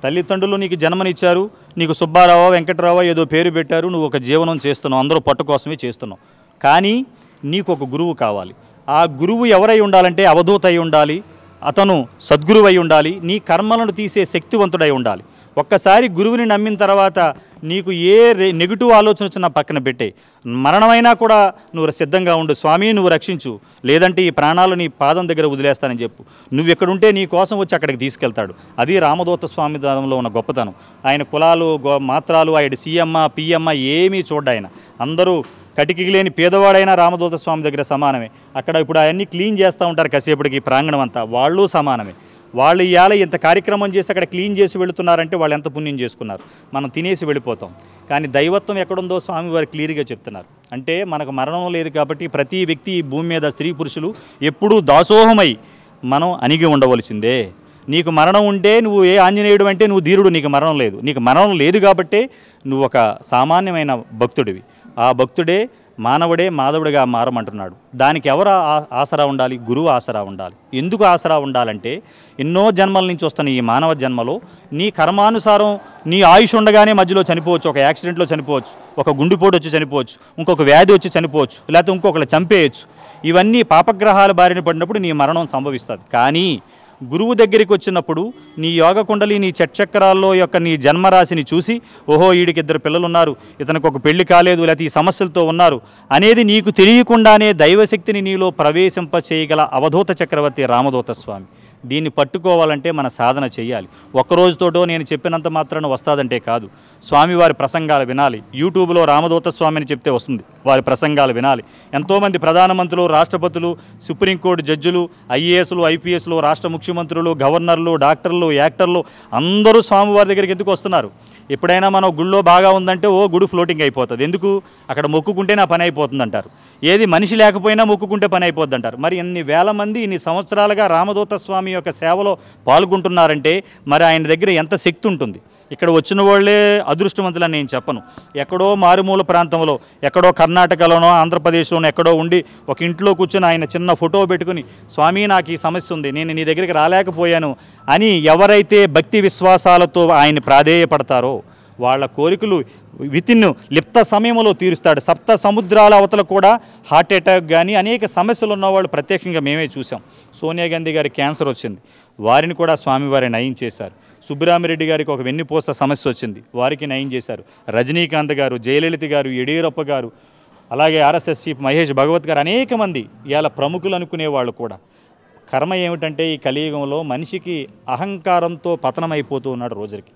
తల్లిదండ్రులు నీకు జన్మనిచ్చారు, నీకు సుబ్బారావు వెంకటరావు ఏదో పేరు పెట్టారు, నువ్వు ఒక జీవనం చేస్తున్నావు, అందరూ పట్టు కోసమే చేస్తున్నావు. కానీ నీకు ఒక గురువు కావాలి. ఆ గురువు ఎవరై ఉండాలంటే అవధూత అయి ఉండాలి, అతను సద్గురువు అయి ఉండాలి, నీ కర్మలను తీసే శక్తివంతుడై ఉండాలి. ఒక్కసారి గురువుని నమ్మిన తర్వాత నీకు ఏ నెగిటివ్ ఆలోచన వచ్చినా పక్కన పెట్టే, మరణమైనా కూడా నువ్వు సిద్ధంగా ఉండు, స్వామి నువ్వు రక్షించు, లేదంటే ఈ ప్రాణాలు నీ పాదం దగ్గర వదిలేస్తానని చెప్పు. నువ్వు ఎక్కడుంటే నీ కోసం వచ్చి అక్కడికి తీసుకెళ్తాడు. అది రామదూత స్వామి దానంలో ఉన్న గొప్పతనం. ఆయన కులాలు మాత్రాలు, ఆయన సీఎమ్మ పిఎమ్మ ఏమీ చూడ్డాయన, అందరూ కటికి లేని పేదవాడైనా రామదూత స్వామి దగ్గర సమానమే. అక్కడ ఇప్పుడు అవన్నీ క్లీన్ చేస్తూ ఉంటారు కాసేపటికి ప్రాంగణం అంతా, వాళ్ళు సమానమే. వాళ్ళు ఇవాళ ఇంత కార్యక్రమం చేసి అక్కడ క్లీన్ చేసి వెళుతున్నారంటే వాళ్ళు ఎంత పుణ్యం చేసుకున్నారు. మనం తినేసి వెళ్ళిపోతాం, కానీ దైవత్వం ఎక్కడుందో స్వామివారు క్లియర్గా చెప్తున్నారు. అంటే మనకు మరణం లేదు కాబట్టి ప్రతి వ్యక్తి ఈ భూమి మీద స్త్రీ పురుషులు ఎప్పుడూ దాసోహమై మనం అణిగి ఉండవలసిందే. నీకు మరణం ఉంటే నువ్వు ఏ ఆంజనేయుడు అంటే నువ్వు ధీరుడు, నీకు మరణం లేదు. నీకు మరణం లేదు కాబట్టే నువ్వు ఒక సామాన్యమైన భక్తుడివి. ఆ భక్తుడే మానవుడే మాధవుడిగా మారమంటున్నాడు. దానికి ఎవరు ఆసరా ఉండాలి? గురువు ఆసరా ఉండాలి. ఎందుకు ఆసరా ఉండాలంటే ఎన్నో జన్మల నుంచి వస్తున్న ఈ మానవ జన్మలో నీ కర్మానుసారం నీ ఆయుష్ ఉండగానే మధ్యలో చనిపోవచ్చు, ఒక యాక్సిడెంట్లో చనిపోవచ్చు, ఒక గుండెపోటు వచ్చి చనిపోవచ్చు, ఇంకొక వ్యాధి వచ్చి చనిపోవచ్చు, లేకపోతే ఇంకొకరు చంపేయచ్చు. ఇవన్నీ పాపగ్రహాల బారిన పడినప్పుడు నీ మరణం సంభవిస్తుంది. కానీ గురువు దగ్గరికి వచ్చినప్పుడు నీ యోగ కుండలి, నీ చక్రాల్లో యొక్క నీ జన్మరాశిని చూసి, ఓహో వీడికి 2 పిల్లలు ఉన్నారు, ఇతనికి ఒక పెళ్లి కాలేదు, లేకపోతే ఈ సమస్యలతో ఉన్నారు అనేది నీకు తెలియకుండానే దైవశక్తిని నీలో ప్రవేశింప చేయగల అవధూత చక్రవర్తి రామదూత స్వామి. దీన్ని పట్టుకోవాలంటే మన సాధన చేయాలి. ఒక్కరోజుతోటో నేను చెప్పినంత మాత్రాన వస్తాదంటే కాదు. స్వామివారి ప్రసంగాలు వినాలి. యూట్యూబ్లో రామదూత స్వామి అని చెప్తే వస్తుంది. వారి ప్రసంగాలు వినాలి. ఎంతోమంది ప్రధానమంత్రులు, రాష్ట్రపతులు, సుప్రీంకోర్టు జడ్జిలు, ఐఏఎస్లు, ఐపీఎస్లు, రాష్ట్ర ముఖ్యమంత్రులు, గవర్నర్లు, డాక్టర్లు, యాక్టర్లు అందరూ స్వామివారి దగ్గరికి ఎందుకు వస్తున్నారు? ఎప్పుడైనా మనం గుళ్ళో బాగా ఉందంటే ఓ గుడి ఫ్లోటింగ్ అయిపోతుంది. ఎందుకు? అక్కడ మొక్కుకుంటే నా పని అయిపోతుంది అంటారు. ఏది మనిషి లేకపోయినా మొక్కుకుంటే పని అయిపోద్ది అంటారు. మరి ఇన్ని వేల మంది ఇన్ని సంవత్సరాలుగా రామదూత స్వామి యొక్క సేవలో పాల్గొంటున్నారంటే మరి ఆయన దగ్గర ఎంత శక్తి ఉంటుంది? ఇక్కడ వచ్చిన వాళ్ళే అదృష్టవంతులని నేను చెప్పను. ఎక్కడో మారుమూల ప్రాంతంలో, ఎక్కడో కర్ణాటకలోనో ఆంధ్రప్రదేశ్లోనో ఎక్కడో ఉండి ఒక ఇంట్లో కూర్చొని ఆయన చిన్న ఫోటో పెట్టుకుని, స్వామి నాకు ఈ సమస్య ఉంది, నేను నీ దగ్గరికి రాలేకపోయాను అని ఎవరైతే భక్తి విశ్వాసాలతో ఆయన ప్రాధేయపడతారో వాళ్ళ కోరికలు వితిన్ లిప్త సమయంలో తీరుస్తాడు. 7 సముద్రాల అవతల కూడా హార్ట్ అటాక్ కానీ అనేక సమస్యలు ఉన్నవాళ్ళు ప్రత్యక్షంగా మేమే చూసాం. సోనియా గాంధీ గారికి క్యాన్సర్ వచ్చింది, వారిని కూడా స్వామివారి నయం చేశారు. సుబ్బరామిరెడ్డి గారికి ఒక వెన్నుపూస సమస్య వచ్చింది, వారికి నయం చేశారు. రజనీకాంత్ గారు, జయలలిత గారు, యడియూరప్ప గారు, అలాగే ఆర్ఎస్ఎస్ చీఫ్ మహేష్ భగవత్ గారు, అనేక మంది ఇలా ప్రముఖులు అనుకునే వాళ్ళు కూడా. కర్మ ఏమిటంటే ఈ కలియుగంలో మనిషికి అహంకారంతో పతనమైపోతూ ఉన్నాడు రోజుకి.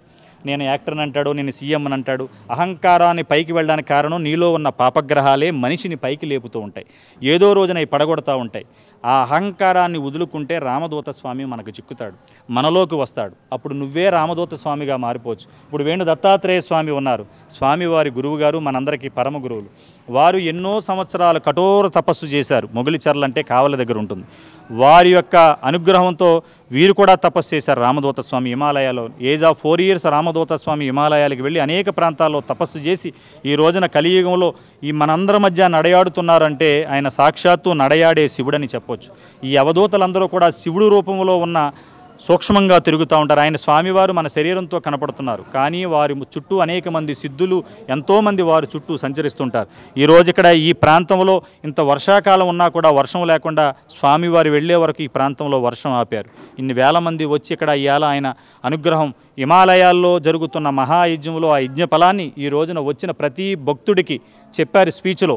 నేను యాక్టర్ని అంటాడు, నేను సీఎం అని అంటాడు. అహంకారాన్ని పైకి వెళ్ళడానికి కారణం నీలో ఉన్న పాపగ్రహాలే మనిషిని పైకి లేపుతూ ఉంటాయి, ఏదో రోజున అవి పడగొడతా ఉంటాయి. ఆ అహంకారాన్ని వదులుకుంటే రామదూత స్వామి మనకు చిక్కుతాడు, మనలోకి వస్తాడు. అప్పుడు నువ్వే రామదూత స్వామిగా మారిపోవచ్చు. ఇప్పుడు వేణు దత్తాత్రేయ స్వామి ఉన్నారు, స్వామివారి గురువు గారు, మనందరికీ పరమ గురువులు. వారు ఎన్నో సంవత్సరాలు కఠోర తపస్సు చేశారు. మొగలిచెర్ల అంటే కావలి దగ్గర ఉంటుంది. వారి యొక్క అనుగ్రహంతో వీరు కూడా తపస్సు చేశారు. రామదూత స్వామి హిమాలయాల్లో ఏజ్ ఆఫ్ 4 years రామదూత స్వామి హిమాలయాలకు వెళ్ళి అనేక ప్రాంతాల్లో తపస్సు చేసి ఈ రోజున కలియుగంలో ఈ మనందరి మధ్య నడయాడుతున్నారంటే ఆయన సాక్షాత్తు నడయాడే శివుడని చెప్పొచ్చు. ఈ అవధూతలందరూ కూడా శివుడు రూపంలో ఉన్న సూక్ష్మంగా తిరుగుతూ ఉంటారు. ఆయన స్వామివారు మన శరీరంతో కనపడుతున్నారు, కానీ వారి చుట్టూ అనేక మంది సిద్ధులు, ఎంతోమంది వారి చుట్టూ సంచరిస్తుంటారు. ఈరోజు ఇక్కడ ఈ ప్రాంతంలో ఇంత వర్షాకాలం ఉన్నా కూడా వర్షం లేకుండా స్వామివారు వెళ్ళే వరకు ఈ ప్రాంతంలో వర్షం ఆపారు. ఇన్ని వేల మంది వచ్చి ఇక్కడ ఇవాళ ఆయన అనుగ్రహం హిమాలయాల్లో జరుగుతున్న మహాయజ్ఞంలో ఆ యజ్ఞ ఫలాన్ని ఈ రోజున వచ్చిన ప్రతి భక్తుడికి చెప్పారు స్పీచ్లో.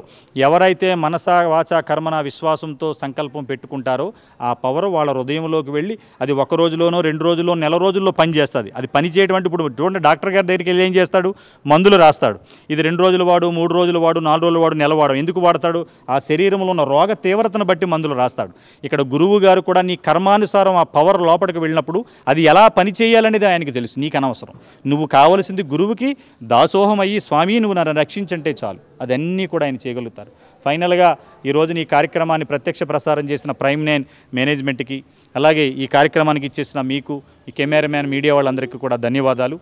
ఎవరైతే మనసా వాచా కర్మన విశ్వాసంతో సంకల్పం పెట్టుకుంటారో ఆ పవర్ వాళ్ళ హృదయంలోకి వెళ్ళి అది 1 రోజులోనో 2 రోజుల్లో నెల రోజుల్లో పనిచేస్తుంది. అది పని చేయటువంటి ఇప్పుడు చూడండి, డాక్టర్ గారి దగ్గరికి వెళ్ళి ఏం చేస్తాడు? మందులు రాస్తాడు. ఇది 2 రోజులు వాడు, 3 రోజులు వాడు, 4 రోజులు వాడు, నెల వాడు. ఎందుకు వాడతాడు? ఆ శరీరంలో ఉన్న రోగ తీవ్రతను బట్టి మందులు రాస్తాడు. ఇక్కడ గురువు గారు కూడా నీ కర్మానుసారం ఆ పవర్ లోపలికి వెళ్ళినప్పుడు అది ఎలా పని చేయాలనేది ఆయనకి తెలుసు, నీకు అనవసరం. నువ్వు కావలసింది గురువుకి దాసోహం అయ్యి, స్వామి నువ్వు నన్ను రక్షించంటే చాలు. అదన్నీ కూడా ఆయన చేయగలుగుతారు. ఫైనల్గా ఈరోజు ఈ కార్యక్రమాన్ని ప్రత్యక్ష ప్రసారం చేసిన ప్రైమ్ 9 మేనేజ్మెంట్కి, అలాగే ఈ కార్యక్రమానికి ఇచ్చేసిన మీకు, ఈ కెమెరామ్యాన్, మీడియా వాళ్ళందరికీ కూడా ధన్యవాదాలు.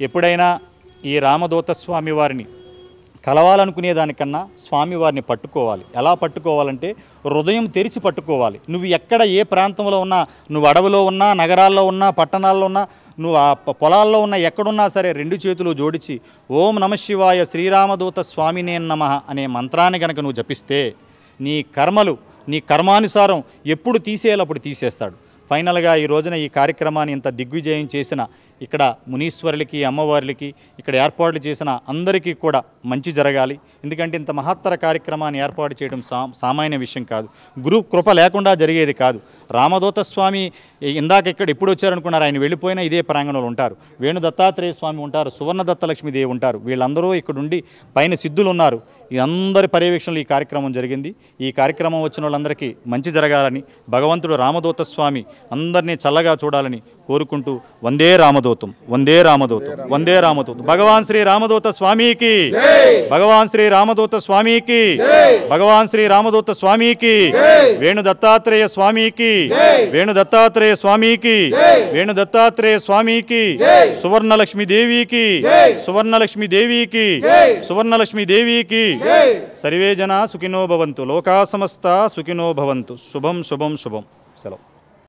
ఎప్పుడైనా ఈ రామదూత స్వామి వారిని కలవాలనుకునే దానికన్నా స్వామివారిని పట్టుకోవాలి. ఎలా పట్టుకోవాలంటే హృదయం తెరిచి పట్టుకోవాలి. నువ్వు ఎక్కడ ఏ ప్రాంతంలో ఉన్నా, నువ్వు అడవిలో ఉన్నా, నగరాల్లో ఉన్నా, పట్టణాల్లో ఉన్నా, నువ్వు ఆ పొలాల్లో ఉన్న ఎక్కడున్నా సరే 2 చేతులు జోడించి ఓం నమఃశివాయ శ్రీరామదూత స్వామినే నమః అనే మంత్రాన్ని కనుక నువ్వు జపిస్తే నీ కర్మలు, నీ కర్మానుసారం ఎప్పుడు తీసేయాలి అప్పుడు తీసేస్తాడు. ఫైనల్గా ఈ రోజున ఈ కార్యక్రమాన్ని ఇంత దిగ్విజయం చేసిన ఇక్కడ మునీశ్వరులకి, అమ్మవార్లకి, ఇక్కడ ఏర్పాట్లు చేసిన అందరికీ కూడా మంచి జరగాలి. ఎందుకంటే ఇంత మహత్తర కార్యక్రమాన్ని ఏర్పాటు చేయడం సామాన్య విషయం కాదు, గురు కృప లేకుండా జరిగేది కాదు. రామదూత స్వామి ఇందాక ఇక్కడ ఎప్పుడు వచ్చారనుకున్నారు, ఆయన వెళ్ళిపోయినా ఇదే ప్రాంగణంలో ఉంటారు. వేణు దత్తాత్రేయ స్వామి ఉంటారు, సువర్ణ దత్తలక్ష్మీదేవి ఉంటారు. వీళ్ళందరూ ఇక్కడుండి పైన సిద్ధులు ఉన్నారు. ఈ అందరి పర్యవేక్షణలో ఈ కార్యక్రమం జరిగింది. ఈ కార్యక్రమం వచ్చిన వాళ్ళందరికీ మంచి జరగాలని, భగవంతుడు రామదూత స్వామి అందరినీ చల్లగా చూడాలని కోరుకుంటూ వందే రామదూతం, వందే రామదూతం, వందే రామదూతం. భగవాన్ శ్రీ రామదూత స్వామికి, భగవాన్ శ్రీ రామదూత స్వామికి, భగవాన్ శ్రీ రామదూత స్వామికి, వేణు దత్తాత్రేయ స్వామికి, వేణు దత్తాత్రేయ స్వామికి, వేణు దత్తాత్రేయ స్వామికి, సువర్ణలక్ష్మి దేవికి, సువర్ణలక్ష్మి దేవికి, సువర్ణలక్ష్మి దేవికి. సర్వే జనా సుఖినో భవంతు, లోకా సమస్త సుఖినో భవంతు. శుభం శుభం శుభం. సెలవు.